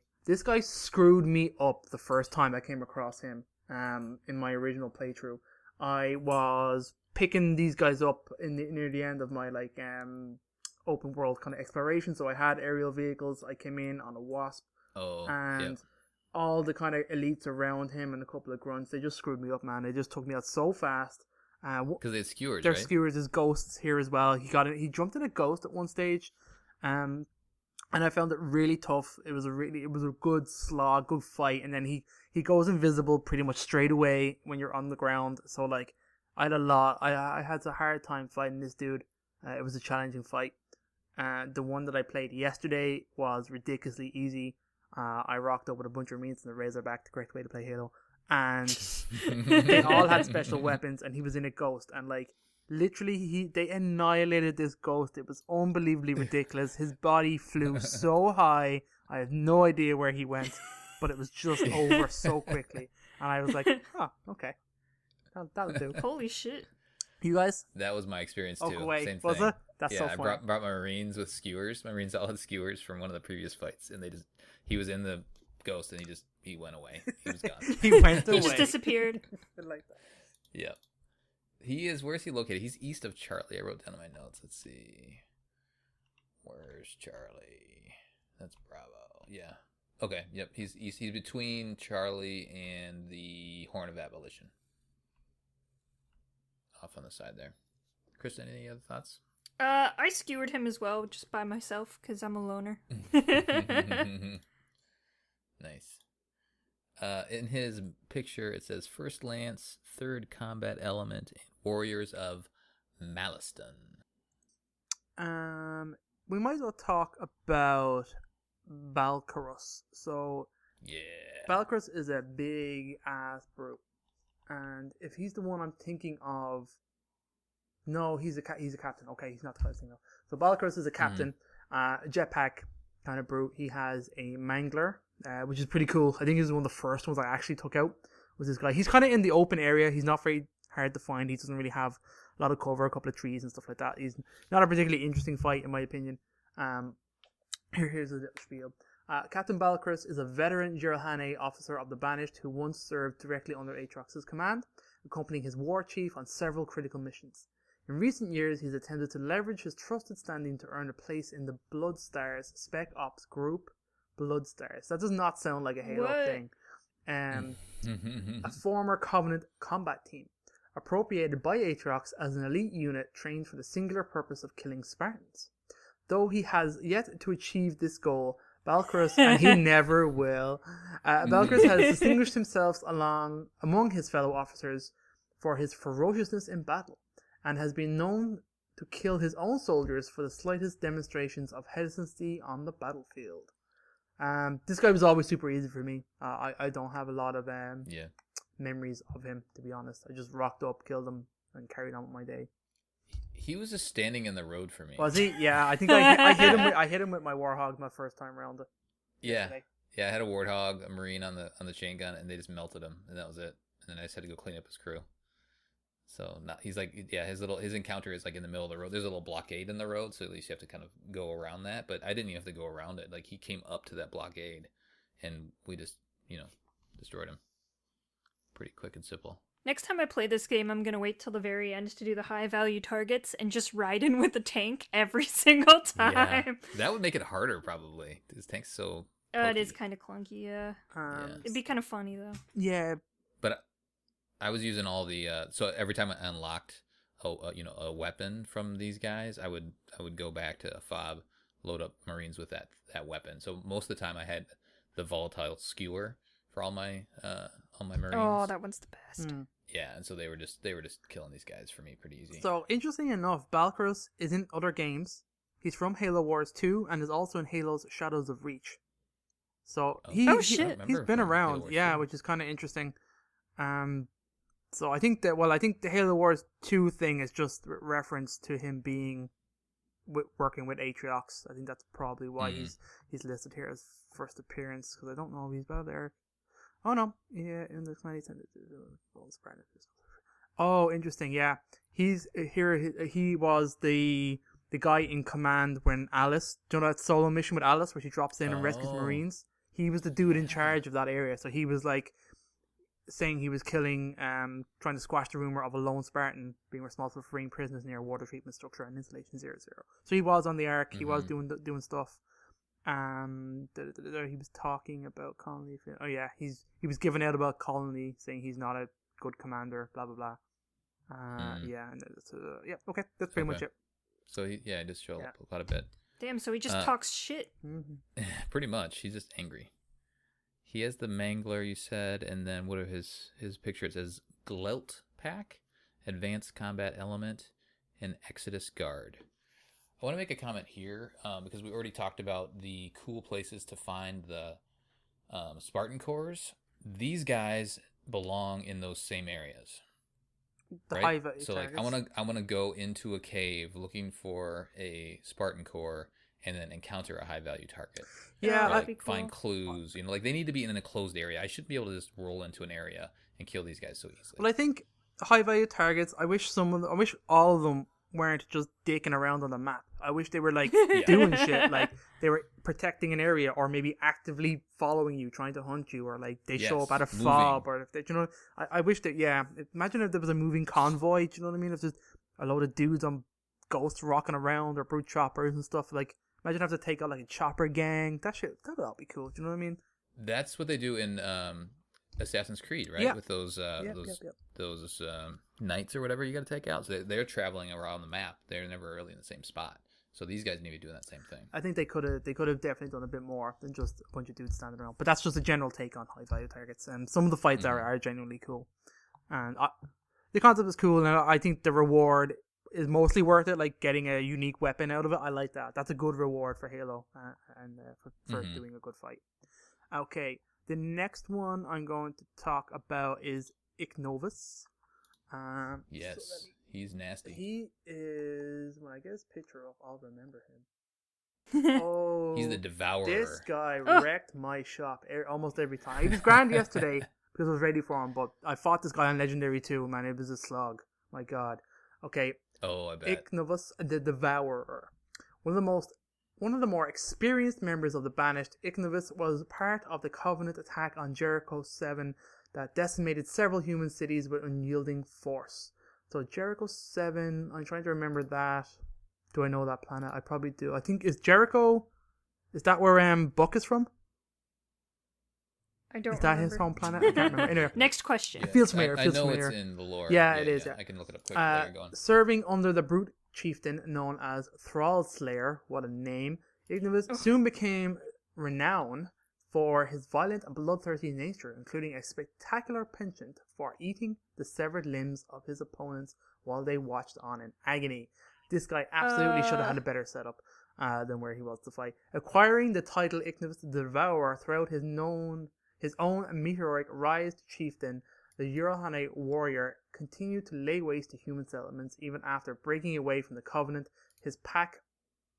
screwed me up the first time I came across him in my original playthrough. I was picking these guys up near the end of my open world kind of exploration, so I had aerial vehicles. I came in on a Wasp, all the kind of elites around him and a couple of grunts, they just screwed me up, man. They just took me out so fast. Because they had skewers, They're right? skewers. There's ghosts here as well. He jumped in a ghost at one stage, and I found it really tough. It was a good slog, good fight, and then he goes invisible pretty much straight away when you're on the ground. So I had I had a hard time fighting this dude. It was a challenging fight. The one that I played yesterday was ridiculously easy. I rocked up with a bunch of Marines and the Razorback, the correct way to play Halo. And they all had special weapons, and he was in a ghost. And literally, they annihilated this ghost. It was unbelievably ridiculous. His body flew so high. I have no idea where he went. but it was just over so quickly, and I was like, "Oh, okay, that'll do." Holy shit! You guys? That was my experience Oh, too. wait, Same was thing. it? That's yeah, so I funny. brought my Marines with skewers. My Marines all had skewers from one of the previous fights, and he was in the ghost, and he went away. He was gone. He went away. He just disappeared. I like that. Yeah. Where's he located? He's east of Charlie. I wrote down in my notes. Let's see. Where's Charlie? That's Bravo. Yeah. Okay. Yep. He's east. He's between Charlie and the Horn of Abolition. Off on the side there. Kristen, any other thoughts? I skewered him as well, just by myself, because I'm a loner. Nice. In his picture, it says First Lance, Third Combat Element, and Warriors of Maliston. We might as well talk about Balcarus. So, Yeah. Balcarus is a big ass brute, and if he's the one I'm thinking of, no, he's a captain. Okay, he's not the first thing though. So Balcarus is a captain, jetpack kind of brute. He has a mangler, which is pretty cool. I think he's one of the first ones I actually took out. Was this guy? He's kind of in the open area. He's not very hard to find. He doesn't really have a lot of cover, a couple of trees and stuff like that. He's not a particularly interesting fight in my opinion. Here's a little spiel. Captain Balcarus is a veteran Jirahane officer of the Banished who once served directly under Aatrox's command, accompanying his war chief on several critical missions. In recent years, he's attempted to leverage his trusted standing to earn a place in the Bloodstars Spec Ops group. Bloodstars. That does not sound like a Halo thing. A former Covenant combat team, appropriated by Aatrox as an elite unit trained for the singular purpose of killing Spartans. Though he has yet to achieve this goal, Balcarus, and he never will, Balcarus has distinguished himself among his fellow officers for his ferociousness in battle, and has been known to kill his own soldiers for the slightest demonstrations of hesitancy on the battlefield. This guy was always super easy for me. I don't have a lot of memories of him, to be honest. I just rocked up, killed him, and carried on with my day. He was just standing in the road for me. Was he? Yeah, I think I hit him with my Warhog my first time around. Yeah, I had a Warthog, a Marine on the chain gun, and they just melted him, and that was it. And then I just had to go clean up his crew. So he's like, his encounter is like in the middle of the road. There's a little blockade in the road, so at least you have to kind of go around that. But I didn't even have to go around it. Like he came up to that blockade, and we just destroyed him. Pretty quick and simple. Next time I play this game, I'm gonna wait till the very end to do the high value targets and just ride in with the tank every single time. Yeah, that would make it harder probably. This tank's so. It is kind of clunky, yeah. It'd be kind of funny though. Yeah, but I was using all the so every time I unlocked a weapon from these guys, I would go back to a FOB, load up Marines with that weapon. So most of the time I had the volatile skewer for all my Marines. Oh, that one's the best. Yeah, and so they were just killing these guys for me pretty easy. So interesting enough, Balcarus is in other games. He's from Halo Wars 2 and is also in Halo's Shadows of Reach. So he's been around, which is kind of interesting. So I think the Halo Wars 2 thing is just reference to him being working with Aatrox. I think that's probably why he's listed here as first appearance, because I don't know if he's about there. Oh no, yeah, in the 2010. Oh, interesting. Yeah, he's here. He was the guy in command when Alice, do you know that solo mission with Alice where she drops in and rescues Marines? He was the dude in charge of that area. So he was like saying he was killing, trying to squash the rumor of a lone Spartan being responsible for freeing prisoners near a water treatment structure in Installation 00. So he was on the Ark. He was doing stuff. He was talking about Colony. Oh yeah, he was giving out about Colony, saying he's not a good commander. Blah blah blah. Yeah, and okay, that's pretty much it. So he just showed up quite a bit. Damn, so he just talks shit. Pretty much, he's just angry. He has the Mangler, you said, and then what are his picture? It says Glelt Pack, Advanced Combat Element, and Exodus Guard. I want to make a comment here because we already talked about the cool places to find the Spartan cores. These guys belong in those same areas. Right? So like I want to go into a cave looking for a Spartan core and then encounter a high value target. Yeah, Or, that'd like be cool. find clues. You know, like they need to be in a closed area. I shouldn't be able to just roll into an area and kill these guys so easily. Well, I think high value targets. I wish all of them weren't just dicking around on the map. I wish they were like doing shit, like they were protecting an area, or maybe actively following you, trying to hunt you, or like they show up at a fob, or if they, you know, I wish that. Yeah, imagine if there was a moving convoy. Do you know what I mean? If there's a load of dudes on ghosts rocking around or brute choppers and stuff, like imagine having to take out like a chopper gang. That'd all be cool. Do you know what I mean? That's what they do in Assassin's Creed, right? Yeah. With those knights or whatever you got to take out. So they're traveling around the map. They're never really in the same spot. So these guys need to be doing that same thing. I think they could have definitely done a bit more than just a bunch of dudes standing around. But that's just a general take on high value targets. And some of the fights are genuinely cool. And the concept is cool, and I think the reward is mostly worth it. Like getting a unique weapon out of it, I like that. That's a good reward for Halo and for doing a good fight. Okay, the next one I'm going to talk about is Ignovus. Yes, so he's nasty. He is, when I get his picture up, I'll remember him. Oh, he's the devourer. This guy wrecked my shop almost every time. He was grand yesterday because I was ready for him, but I fought this guy on Legendary 2, man. It was a slog. My God. Okay. Oh, I bet. Ignovus the Devourer. One of the more experienced members of the Banished, Ignovus was part of the Covenant attack on Jericho 7 that decimated several human cities with unyielding force. So Jericho 7, I'm trying to remember that. Do I know that planet? I probably do. I think, is that where Buck is from? I don't Is that remember. his home planet? I can't remember. Anyway, Next question. it feels familiar. I know it's in the lore. Yeah, it is. Yeah. I can look it up quick. There you're going. Serving under the brute chieftain known as Thrall Slayer, what a name, Ignovus soon became renowned for his violent and bloodthirsty nature, including a spectacular penchant for eating the severed limbs of his opponents while they watched on in agony. This guy absolutely should have had a better setup than where he was to fight. Acquiring the title Ignovus the Devourer throughout his own meteoric rise to chieftain, the Eurohane warrior continued to lay waste to human settlements even after breaking away from the Covenant. His pack,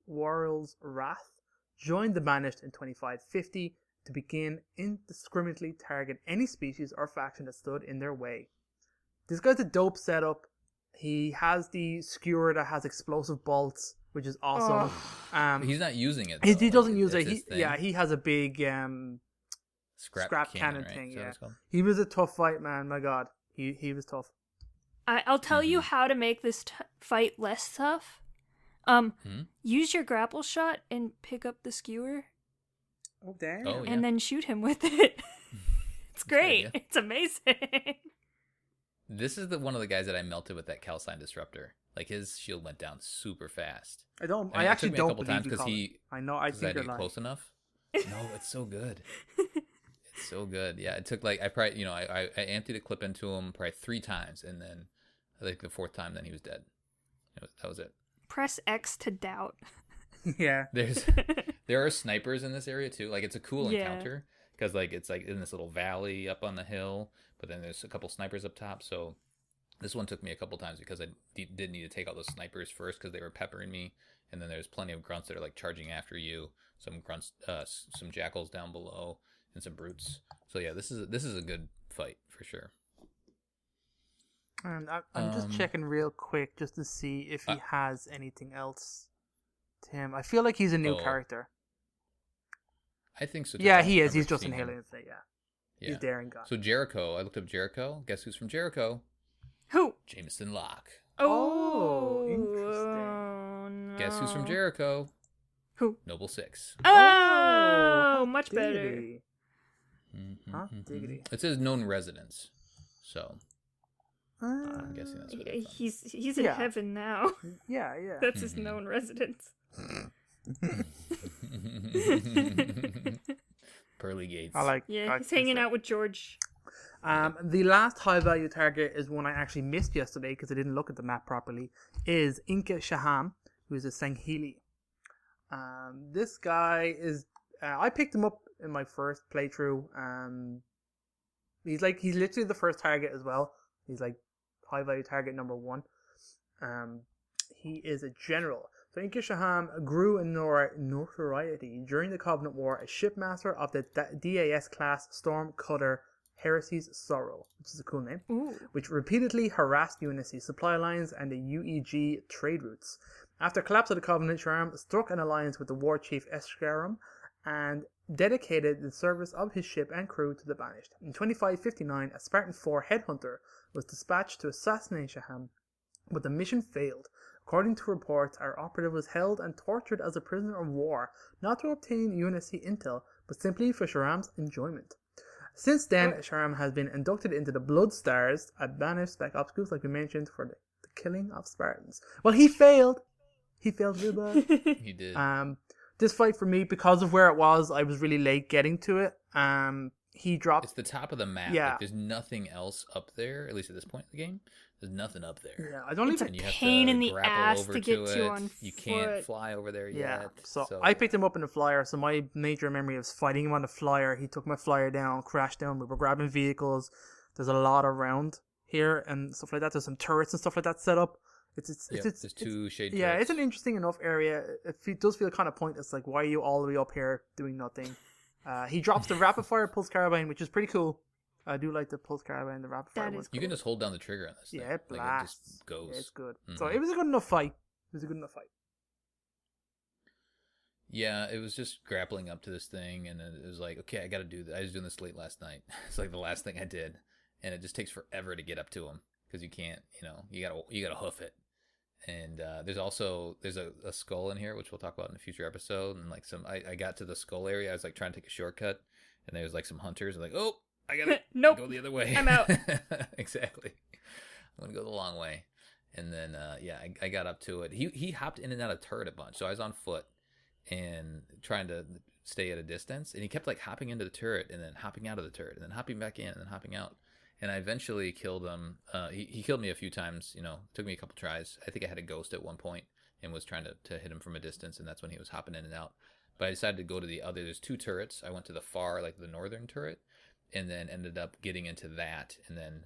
Warrel's Wrath, joined the Banished in 2550 to begin indiscriminately target any species or faction that stood in their way. This guy's a dope setup. He has the skewer that has explosive bolts, which is awesome. He's not using it. He doesn't use it. He has a big scrap cannon right? thing. Is that what Yeah, it's called? he was a tough fight, man. My God, he was tough. I'll tell you how to make this fight less tough. Use your grapple shot and pick up the skewer. Oh damn! Oh, yeah. And then shoot him with it. It's great. idea. It's amazing. This is one of the guys that I melted with that calcine disruptor. Like his shield went down super fast. I don't. I mean, I it actually took me a don't couple believe times you because call he. it. I know. I Was I think you're didn't get lying. close enough? No, it's so good. It's so good. Yeah, it took like I probably I emptied a clip into him probably 3 times, and then I think the 4th time then he was dead. That was it. Press X to doubt. Yeah. There are snipers in this area too. Like it's a cool Yeah. encounter because like it's like in this little valley up on the hill, but then there's a couple snipers up top. So this one took me a couple times because I did need to take out those snipers first because they were peppering me, and then there's plenty of grunts that are like charging after you. Some grunts, some jackals down below, and some brutes. So yeah, this is a good fight for sure. And I'm just checking real quick just to see if he has anything else to him. I feel like he's a new character. I think so. Yeah, he is. He's just in Halo Infinite. Yeah. He's there and gone. So Jericho, I looked up Jericho. Guess who's from Jericho? Who? Jameson Locke. Oh, interesting. No. Guess who's from Jericho? Who? Noble 6. Oh, much better. Diggity. Hot diggity. It says known residents, so I'm guessing that's what it's from. He's in heaven now. Yeah. That's his known residence. Pearly gates. He's hanging out with George. The last high value target is one I actually missed yesterday because I didn't look at the map properly. Is Inca Shaham, who is a Sanghili. This guy is. I picked him up in my first playthrough. He's literally the first target as well. He's like high value target number 1. He is a general. So Inca Shaham grew in notoriety during the Covenant War as shipmaster of the DAS class storm cutter Heresy's Sorrow, which is a cool name, which repeatedly harassed UNSC supply lines and the UEG trade routes. After collapse of the Covenant, Shaham struck an alliance with the war chief Escharum and dedicated the service of his ship and crew to the Banished. In 2559, a Spartan 4 headhunter was dispatched to assassinate Shaham, but the mission failed. According to reports, our operative was held and tortured as a prisoner of war, not to obtain UNSC intel, but simply for Sharam's enjoyment. Since then, Sharam has been inducted into the Blood Stars, a banished Spec Ops group, like we mentioned, for the killing of Spartans. Well, he failed. He failed real bad. He did. This fight for me, because of where it was, I was really late getting to it. He dropped. It's the top of the map. Yeah. Like, there's nothing else up there, at least at this point in the game. There's nothing up there. Yeah, I don't It's even. a pain in the ass to get to it. on You foot. can't fly over there Yeah, yet. so I picked him up in the flyer. So my major memory was fighting him on the flyer. He took my flyer down, crashed down. We were grabbing vehicles. There's a lot around here and stuff like that. There's some turrets and stuff like that set up. There's two shade Yeah, turrets. it's an interesting enough area. It does feel kind of pointless. Like, why are you all the way up here doing nothing? He drops the rapid fire pulse carbine, which is pretty cool. I do like the pulse carbine, the rapid fire. That is You can just hold down the trigger on this thing. Yeah, it Like, blasts. it just goes. Yeah, it's good. Mhm. So it was a good enough fight. Yeah, it was just grappling up to this thing, and it was like, okay, I got to do that. I was doing this late last night. It's like the last thing I did, and it just takes forever to get up to him because you can't, you gotta hoof it. And there's a skull in here, which we'll talk about in a future episode. And like I got to the skull area. I was like trying to take a shortcut, and there was like some hunters. Like, oh, I gotta Nope. go the other way. I'm out. Exactly. I'm gonna go the long way. And then I got up to it. He hopped in and out of turret a bunch, so I was on foot and trying to stay at a distance. And he kept like hopping into the turret and then hopping out of the turret and then hopping back in and then hopping out. And I eventually killed him. He killed me a few times. Took me a couple tries. I think I had a ghost at one point and was trying to hit him from a distance, and that's when he was hopping in and out. But I decided to go to the other. There's two turrets. I went to the far, like the northern turret, and then ended up getting into that, and then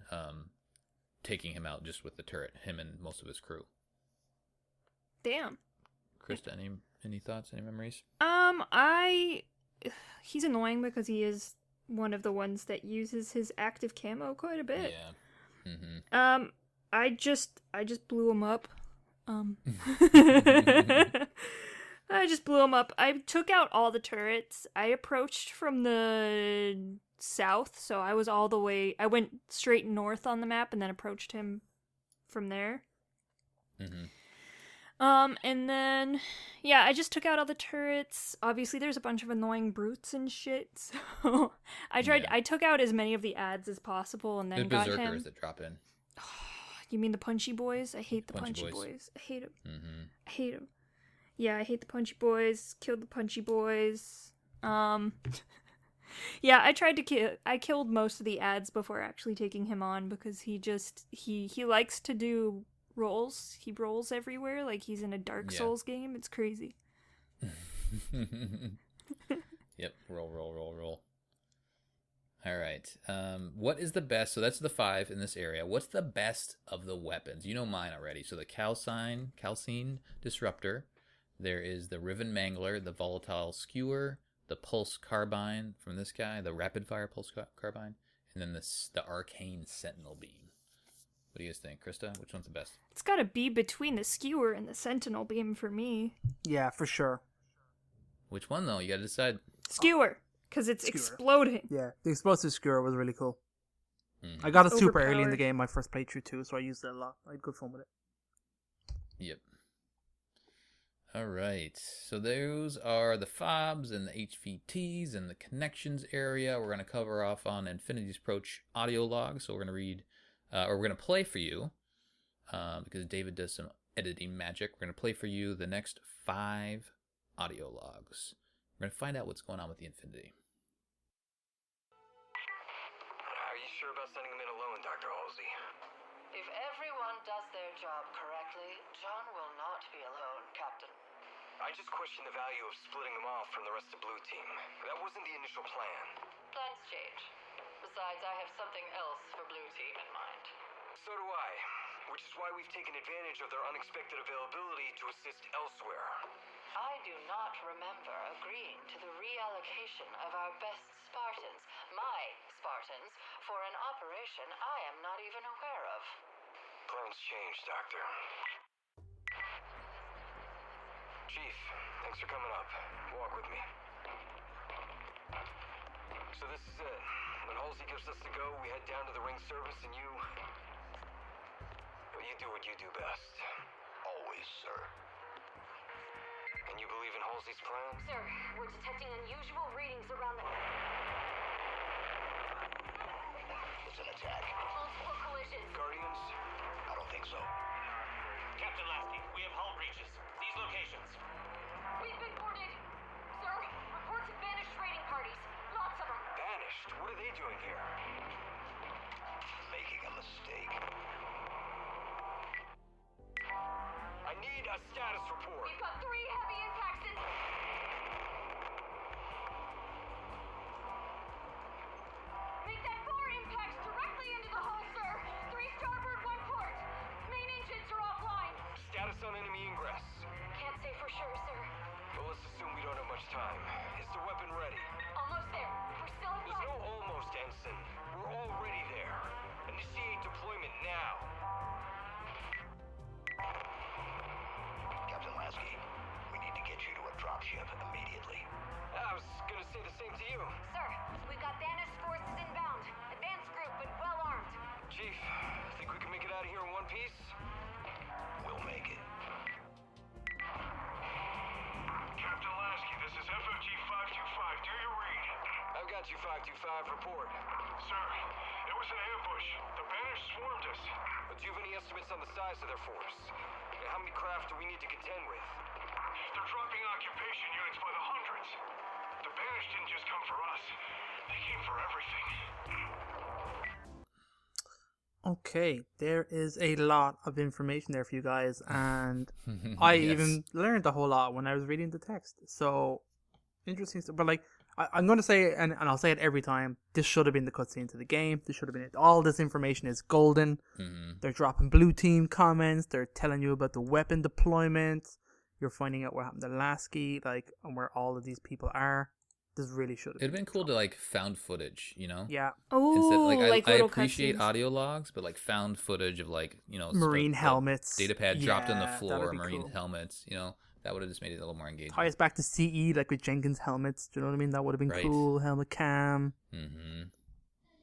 taking him out just with the turret, him and most of his crew. Damn. Krista, any thoughts, any memories? He's annoying because he is one of the ones that uses his active camo quite a bit. Yeah. Mm-hmm. I just blew him up. I just blew him up. I took out all the turrets. I approached from the south, so I went straight north on the map and then approached him from there. Mm-hmm. And then, yeah, I just took out all the turrets. Obviously, there's a bunch of annoying brutes and shit, so I took out as many of the ads as possible and then got him. Berserkers that drop in. You mean the punchy boys? I hate the punchy boys. I hate them. Mm-hmm. I hate them. Yeah, I hate the punchy boys. Killed the punchy boys. Yeah, I killed most of the ads before actually taking him on because he likes to do rolls. He rolls everywhere like he's in a Dark Souls game. It's crazy. Yep, roll. All right. What is the best? So that's the 5 in this area. What's the best of the weapons? You know mine already. So the Calcine Disruptor. There is the Riven Mangler, the Volatile Skewer, the Pulse Carbine from this guy, the Rapid Fire Pulse Carbine, and then the Arcane Sentinel Beam. What do you guys think, Krista? Which one's the best? It's gotta be between the Skewer and the Sentinel Beam for me. Yeah, for sure. Which one, though? You gotta decide. Skewer, because it's Skewer. exploding. Yeah, the explosive skewer was really cool. Mm-hmm. I got it super early in Overpowered. the game, my first playthrough too, so I used it a lot. I had good fun with it. Yep. All right. So those are the FOBs and the HVTs and the connections area. We're going to cover off on Infinity's Approach audio logs. So we're going to read, or we're going to play for you, because David does some editing magic. We're going to play for you the next 5 audio logs. We're going to find out what's going on with the Infinity. Are you sure about sending him in alone, Dr. Halsey? If everyone does their job correctly, John will not be alone, Captain. I just question the value of splitting them off from the rest of Blue Team. That wasn't the initial plan. Plans change. Besides, I have something else for Blue Team in mind. So do I. which is why we've taken advantage of their unexpected availability to assist elsewhere. I do not remember agreeing to the reallocation of our best Spartans, my Spartans, for an operation I am not even aware of. Plans change, Doctor. Chief, thanks for coming up. Walk with me. So this is it. When Halsey gives us the go, we head down to the ring service and you... Well, you do what you do best. Always, sir. And you believe in Halsey's plan? Sir, we're detecting unusual readings around the... It's an attack. Multiple collisions. Guardians? I don't think so. Captain Lasky, we have hull breaches. These locations. We've been boarded. Sir, reports of vanished raiding parties. Lots of them. Banished? What are they doing here? Making a mistake. I need a status report. We've got 3 heavy impacts in... Make that 4 impacts directly into the hull, sir. 3 starboard, 1 port. Main engines are offline. Status on enemy ingress. Can't say for sure, sir. Well, let's assume we don't have much time. Is the weapon ready? Almost there. We're still in There's flight. no almost, Ensign. We're already there. Initiate deployment now. Captain Lasky, we need to get you to a dropship immediately. I was gonna say the same to you. Sir, we've got banished forces inbound. Advanced group, but well armed. Chief, think we can make it out of here in one piece? We'll make it. Captain Lasky, this is FOG 525. Do you read? I've got you 525 report. Sir, it was an ambush. The banished swarmed us. But do you have any estimates on the size of their force? And how many craft do we need to contend with? They're dropping occupation units by the hundreds. The banished didn't just come for us. They came for everything. Okay, there is a lot of information there for you guys, and I Yes. even learned a whole lot when I was reading the text. So, interesting stuff. But, like, I'm going to say, and I'll say it every time, this should have been the cutscene to the game. This should have been it. All this information is golden. They're dropping blue team comments. They're telling you about the weapon deployment. You're finding out what happened to Lasky, like, and where all of these people are. This really should have It'd been cool to like found footage, you know? Yeah. Oh, Instead, I little appreciate cutscenes. audio logs, but like found footage of like, you know, Marine like, helmets. data pad dropped on the Yeah, floor, that'd be marine cool. helmets, you know, that would have just made it a little more engaging. Tie us back to CE, like with Jenkins helmets. Do you know what I mean? That would have been Right. cool. Helmet cam. Mm-hmm.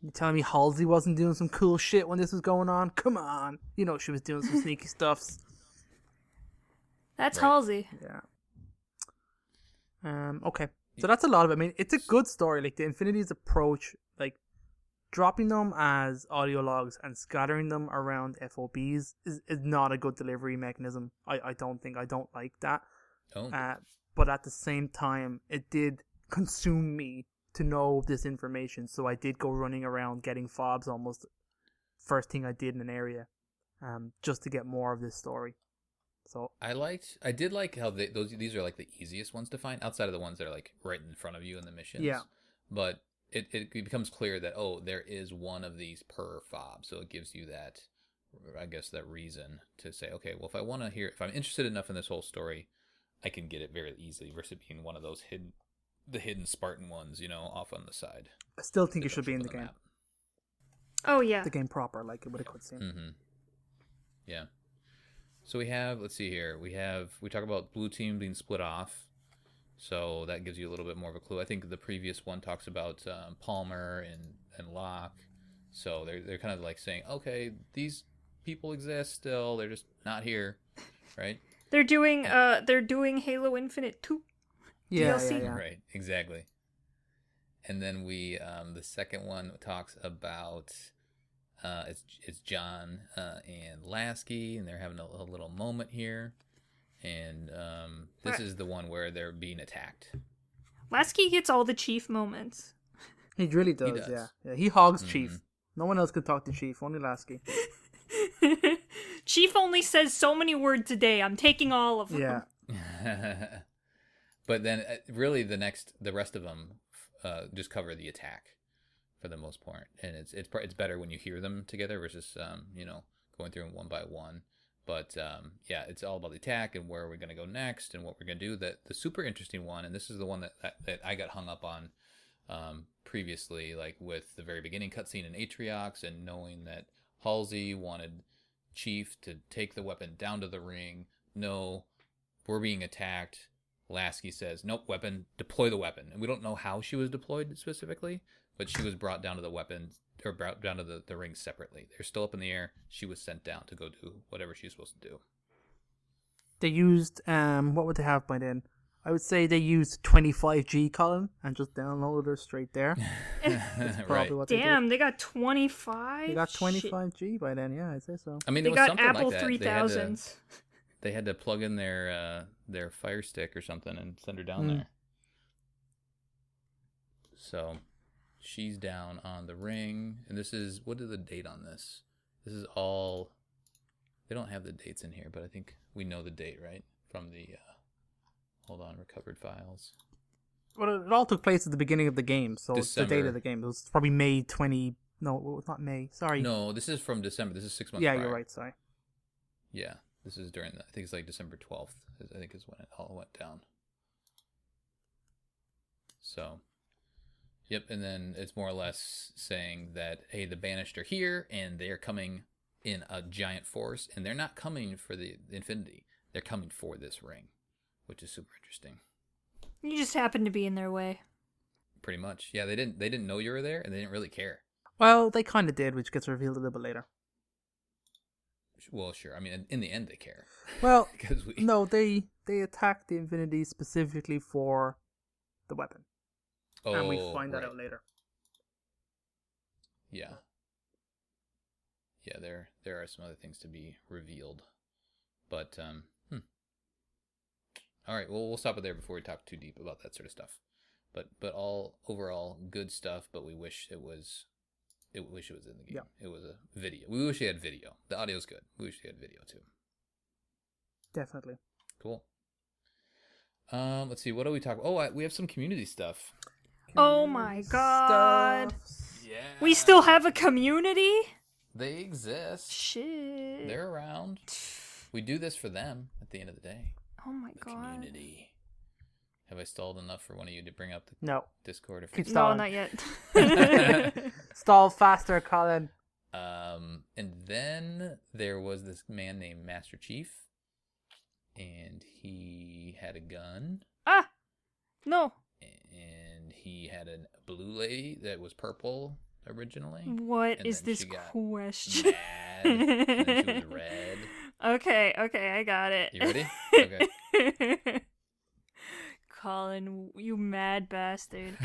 You telling me Halsey wasn't doing some cool shit when this was going on? Come on. You know she was doing some sneaky stuffs. That's Right. Halsey. Yeah. Okay. So that's a lot of it. I mean, it's a good story. Like the Infinity's approach, like dropping them as audio logs and scattering them around FOBs is not a good delivery mechanism. I don't like that. Oh, But at the same time, it did consume me to know this information. So I did go running around getting FOBs almost first thing I did in an area, just to get more of this story. So I did like how these are like the easiest ones to find outside of the ones that are like right in front of you in the missions. Yeah. But it becomes clear that, oh, there is one of these per fob. So it gives you that, I guess, that reason to say, okay, well, if I'm interested enough in this whole story, I can get it very easily versus being one of those hidden Spartan ones, you know, off on the side. I still think it should be in the On game. map. Oh yeah. The game proper, like it would have cutscene. Mm-hmm. Yeah. So let's see here. We talk about blue team being split off. So that gives you a little bit more of a clue. I think the previous one talks about Palmer and Locke. So they're kind of like saying, okay, these people exist still. They're just not here, right? They're doing Halo Infinite 2. Yeah, DLC. yeah. Right, exactly. And then the second one talks about it's John and Lasky, and they're having a little moment here. And this is the one where they're being attacked. Lasky gets all the Chief moments. He really does, does. yeah. He hogs Chief. No one else could talk to Chief, only Lasky. Chief only says so many words a day. I'm taking all of them. Yeah. But then really the rest of them just cover the attack for the most part. And it's better when you hear them together versus, going through them one by one. But yeah, it's all about the attack and where we're going to go next and what we're going to do. The super interesting one, and this is the one that I got hung up on previously, like with the very beginning cutscene in Atriox and knowing that Halsey wanted Chief to take the weapon down to the ring. No, we're being attacked. Lasky says, nope, weapon, deploy the weapon. And we don't know how she was deployed specifically, but she was brought down to the weapon, or brought down to the ring separately. They're still up in the air. She was sent down to go do whatever she's supposed to do. They used, what would they have by then? I would say they used 25G, Colin, and just downloaded her straight there. That's probably Right. what Damn, they got 25? they got 25G by then, yeah, I'd say so. I mean, They it was got something Apple like that. 3000s. They had to plug in their Fire Stick or something and send her down there. So she's down on the ring, and this is, what is the date on this? This is all, they don't have the dates in here, but I think we know the date, right? From the, hold on, recovered files. Well, it all took place at the beginning of the game, so it's the date December. of the game. It was probably May 20... No, it was not May. Sorry. No, this is from December. This is 6 months Yeah, prior. you're right, sorry. Yeah, this is during, I think it's like December 12th, I think is when it all went down. So, yep, and then it's more or less saying that, hey, the Banished are here, and they're coming in a giant force, and they're not coming for the Infinity. They're coming for this ring, which is super interesting. You just happened to be in their way. Pretty much. Yeah, they didn't know you were there, and they didn't really care. Well, they kind of did, which gets revealed a little bit later. Well, sure. I mean, in the end, they care. Well, because no, they attacked the Infinity specifically for the weapon. Oh, and we find that right. out later. Yeah. Yeah, there are some other things to be revealed. But, all right, well, we'll stop it there before we talk too deep about that sort of stuff. But all overall good stuff, but we wish it was in the game. Yeah. It was a video. We wish we had video. The audio's good. We wish we had video too. Definitely. Cool. Let's see, what do we talk about? Oh, we have some community stuff. Oh my god. Yeah. We still have a community? They exist. Shit. They're around. We do this for them at the end of the day. Oh my The god. community. Have I stalled enough for one of you to bring up the No. Discord? Keep No, stalling. not yet. Stall faster, Colin. And then there was this man named Master Chief, and he had a gun, Ah! No. and he had a blue lady that was purple originally. What and is then this she got question? Mad, and then she was red. Okay, I got it. You ready? Okay. Colin, you mad bastard.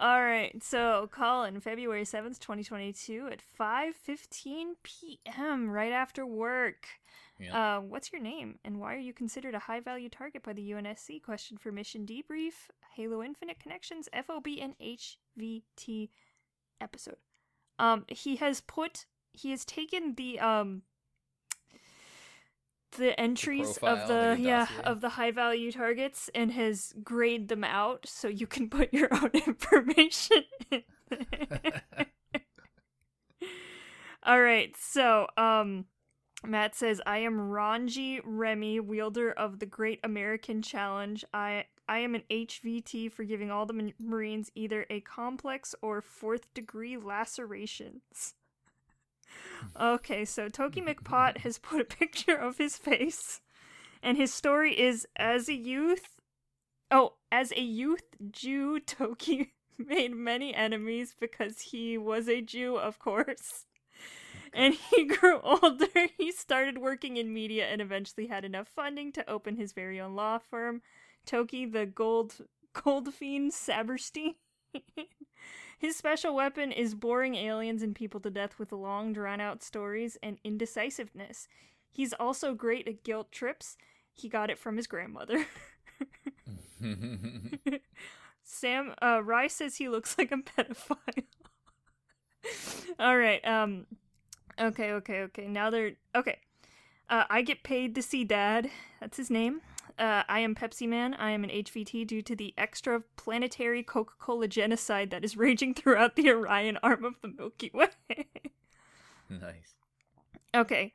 Alright, so Colin, February 7th, 2022 at 5:15 p.m. right after work. Yeah. What's your name and why are you considered a high-value target by the UNSC? Question for Mission Debrief, Halo Infinite Connections, FOB, and HVT episode. He has taken the entries profile, of the dossier. of the high value targets and has graded them out so you can put your own information in there. All right, so Matt says, I am Ranji Remy, wielder of the Great American Challenge. I am an HVT for giving all the Marines either a complex or 4th degree lacerations. Okay, so Toki McPot has put a picture of his face, and his story is, as a youth, Jew, Toki made many enemies because he was a Jew, of course. And he grew older, he started working in media and eventually had enough funding to open his very own law firm, Toki the Gold Fiend Saberstein. His special weapon is boring aliens and people to death with long, drawn-out stories and indecisiveness. He's also great at guilt trips. He got it from his grandmother. Rye says he looks like a pedophile. All right, Okay. Now they're... Okay. I get paid to see Dad. That's his name. I am Pepsi Man. I am an HVT due to the extra-planetary Coca-Cola genocide that is raging throughout the Orion arm of the Milky Way. Nice. Okay.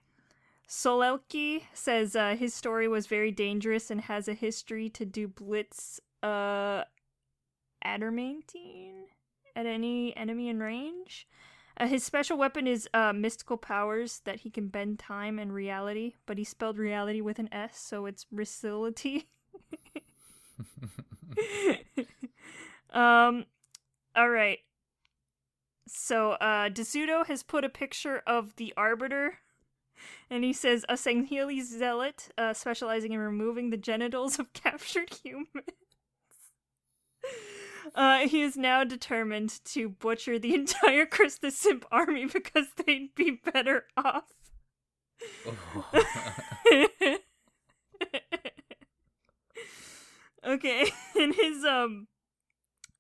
Solelki says his story was very dangerous and has a history to do blitz adamantine at any enemy in range. His special weapon is mystical powers that he can bend time and reality, but he spelled reality with an S, so it's Ricility. All right. So Desudo has put a picture of the Arbiter, and he says a Sangheli zealot specializing in removing the genitals of captured humans. He is now determined to butcher the entire Krista Simp army because they'd be better off. Okay, and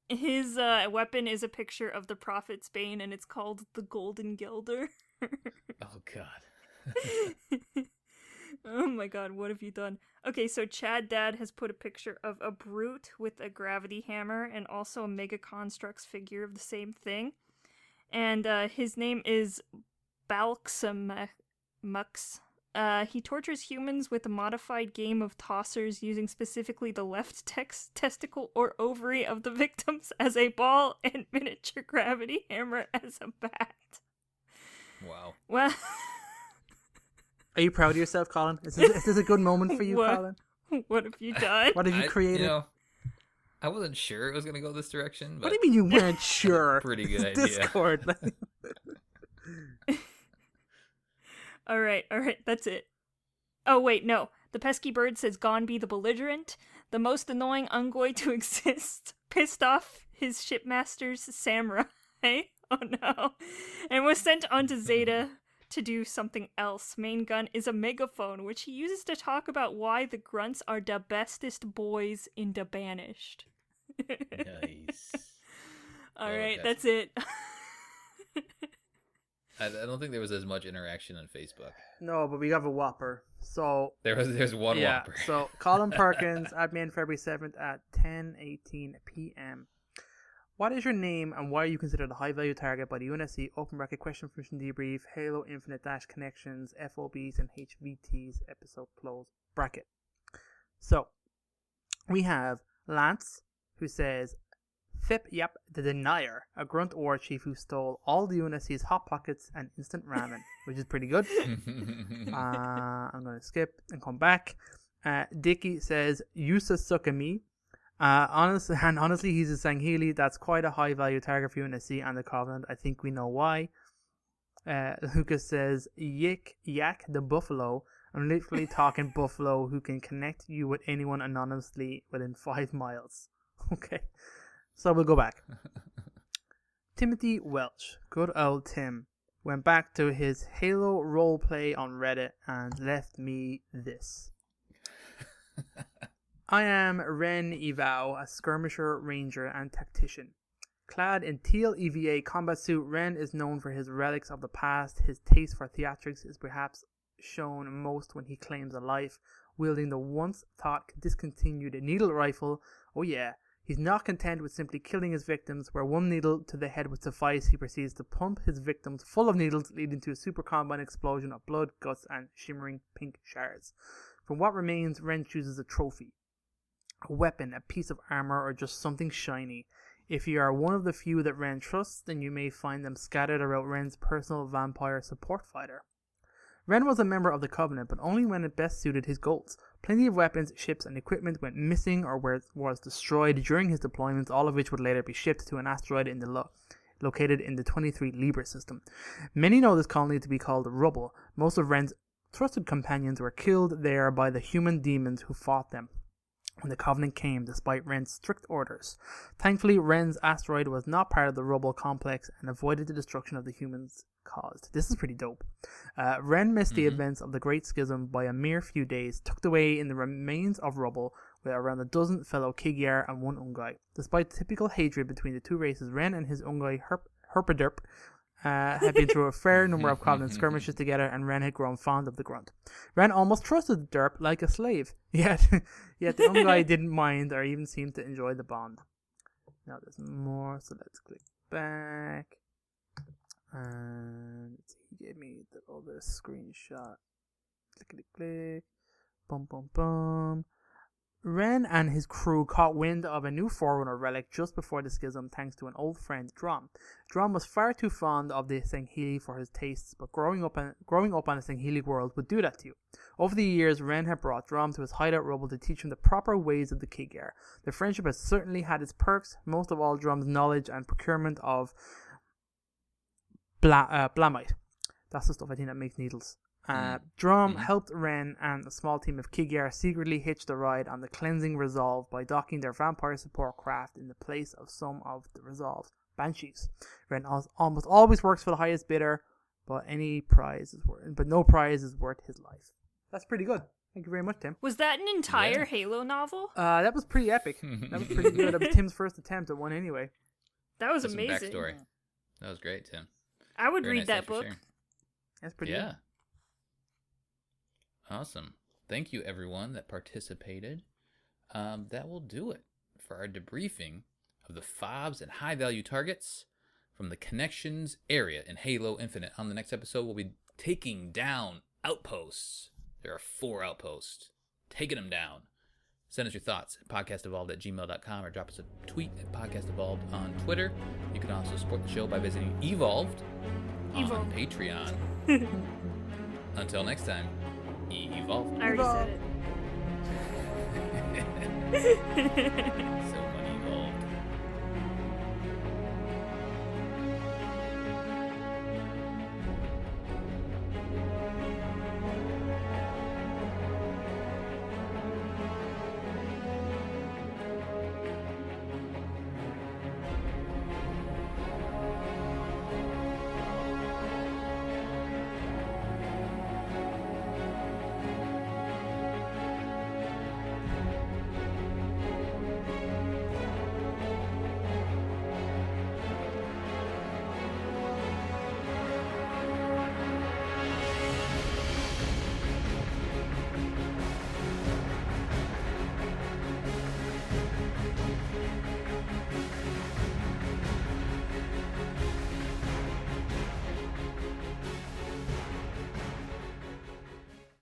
his weapon is a picture of the Prophet's Bane, and it's called the Golden Gilder. Oh god. Oh my god, what have you done? Okay, so Chad Dad has put a picture of a brute with a gravity hammer and also a Mega Constructs figure of the same thing. And his name is Balxamux. He tortures humans with a modified game of tossers using specifically the left testicle or ovary of the victims as a ball and miniature gravity hammer as a bat. Wow. Well... Are you proud of yourself, Colin? Is this a good moment for you, Colin? What have you done? What have you created? I wasn't sure it was going to go this direction. But what do you mean you weren't sure? Pretty good idea. Discord. All right, that's it. Oh, wait, no. The pesky bird says, "Gone be the belligerent, the most annoying ungoy to exist, pissed off his shipmaster's samurai." Oh no. And was sent on to Zeta to do something else. Main gun is a megaphone, which he uses to talk about why the grunts are the bestest boys in the banished. Nice. Alright, that's it. I don't think there was as much interaction on Facebook. No, but we have a whopper. So there's one whopper. So Colin Perkins, admin February 7th at 10:18 p.m. What is your name and why are you considered a high-value target by the UNSC? Open bracket question for Mission Debrief, Halo Infinite Dash Connections, FOBs, and HVTs, episode close bracket. So, we have Lance, who says, Thip Yap the Denier, a grunt war chief who stole all the UNSC's Hot Pockets and instant ramen, which is pretty good. I'm going to skip and come back. Dicky says, Yusa Sukami. Honestly, he's a Sangheli. That's quite a high value target for UNSC and the Covenant. I think we know why. Lucas says, Yik Yak the Buffalo. I'm literally talking Buffalo who can connect you with anyone anonymously within 5 miles. Okay, so we'll go back. Timothy Welch, good old Tim, went back to his Halo roleplay on Reddit and left me this. I am Ren Evao, a skirmisher, ranger, and tactician. Clad in teal EVA combat suit, Ren is known for his relics of the past. His taste for theatrics is perhaps shown most when he claims a life, wielding the once-thought discontinued needle rifle. Oh yeah, he's not content with simply killing his victims, where one needle to the head would suffice. He proceeds to pump his victims full of needles, leading to a super combine explosion of blood, guts, and shimmering pink shards. From what remains, Ren chooses a trophy. A weapon, a piece of armor, or just something shiny. If you are one of the few that Ren trusts, then you may find them scattered around Ren's personal vampire support fighter. Ren was a member of the Covenant, but only when it best suited his goals. Plenty of weapons, ships, and equipment went missing or was destroyed during his deployments, all of which would later be shipped to an asteroid in the located in the 23 Libra system. Many know this colony to be called Rubble. Most of Ren's trusted companions were killed there by the human demons who fought them when the Covenant came, despite Ren's strict orders. Thankfully, Ren's asteroid was not part of the Rubble complex and avoided the destruction of the humans caused. This is pretty dope. Ren missed the events of the Great Schism by a mere few days, tucked away in the remains of Rubble with around a dozen fellow Kigyar and one Ungai. Despite typical hatred between the two races, Ren and his Ungai Herpaderp had been through a fair number of Covenant skirmishes together, and Ren had grown fond of the grunt. Ren almost trusted the derp like a slave, yet the Ungai didn't mind or even seemed to enjoy the bond. Now there's more, so let's click back. And let's see gave me the other screenshot. Clickety click. Bum bum bum. Ren and his crew caught wind of a new Forerunner relic just before the schism thanks to an old friend, Drum. Drum was far too fond of the Singhili for his tastes, but growing up on a Singhili world would do that to you. Over the years, Ren had brought Drum to his hideout rubble to teach him the proper ways of the Kigar. The friendship has certainly had its perks, most of all Drum's knowledge and procurement of blamite. That's the stuff I think that makes needles. Drum helped Ren and a small team of Kigar secretly hitch the ride on the Cleansing Resolve by docking their vampire support craft in the place of some of the Resolve's Banshees. Ren almost always works for the highest bidder, but no prize is worth his life. That's pretty good. Thank you very much, Tim. Was that an entire Halo novel? That was pretty epic. That was pretty good. That was Tim's first attempt at one anyway. That was That's amazing. Some backstory. That was great, Tim. I would Very read nice. that book. That's pretty good. Awesome. Thank you, everyone that participated. That will do it for our debriefing of the FOBs and high-value targets from the Connections area in Halo Infinite. On the next episode, we'll be taking down outposts. There are 4 outposts. Taking them down. Send us your thoughts at podcastevolved@gmail.com or drop us a tweet at podcastevolved on Twitter. You can also support the show by visiting Evolved on Patreon. Until next time, Evolve. I already said it. So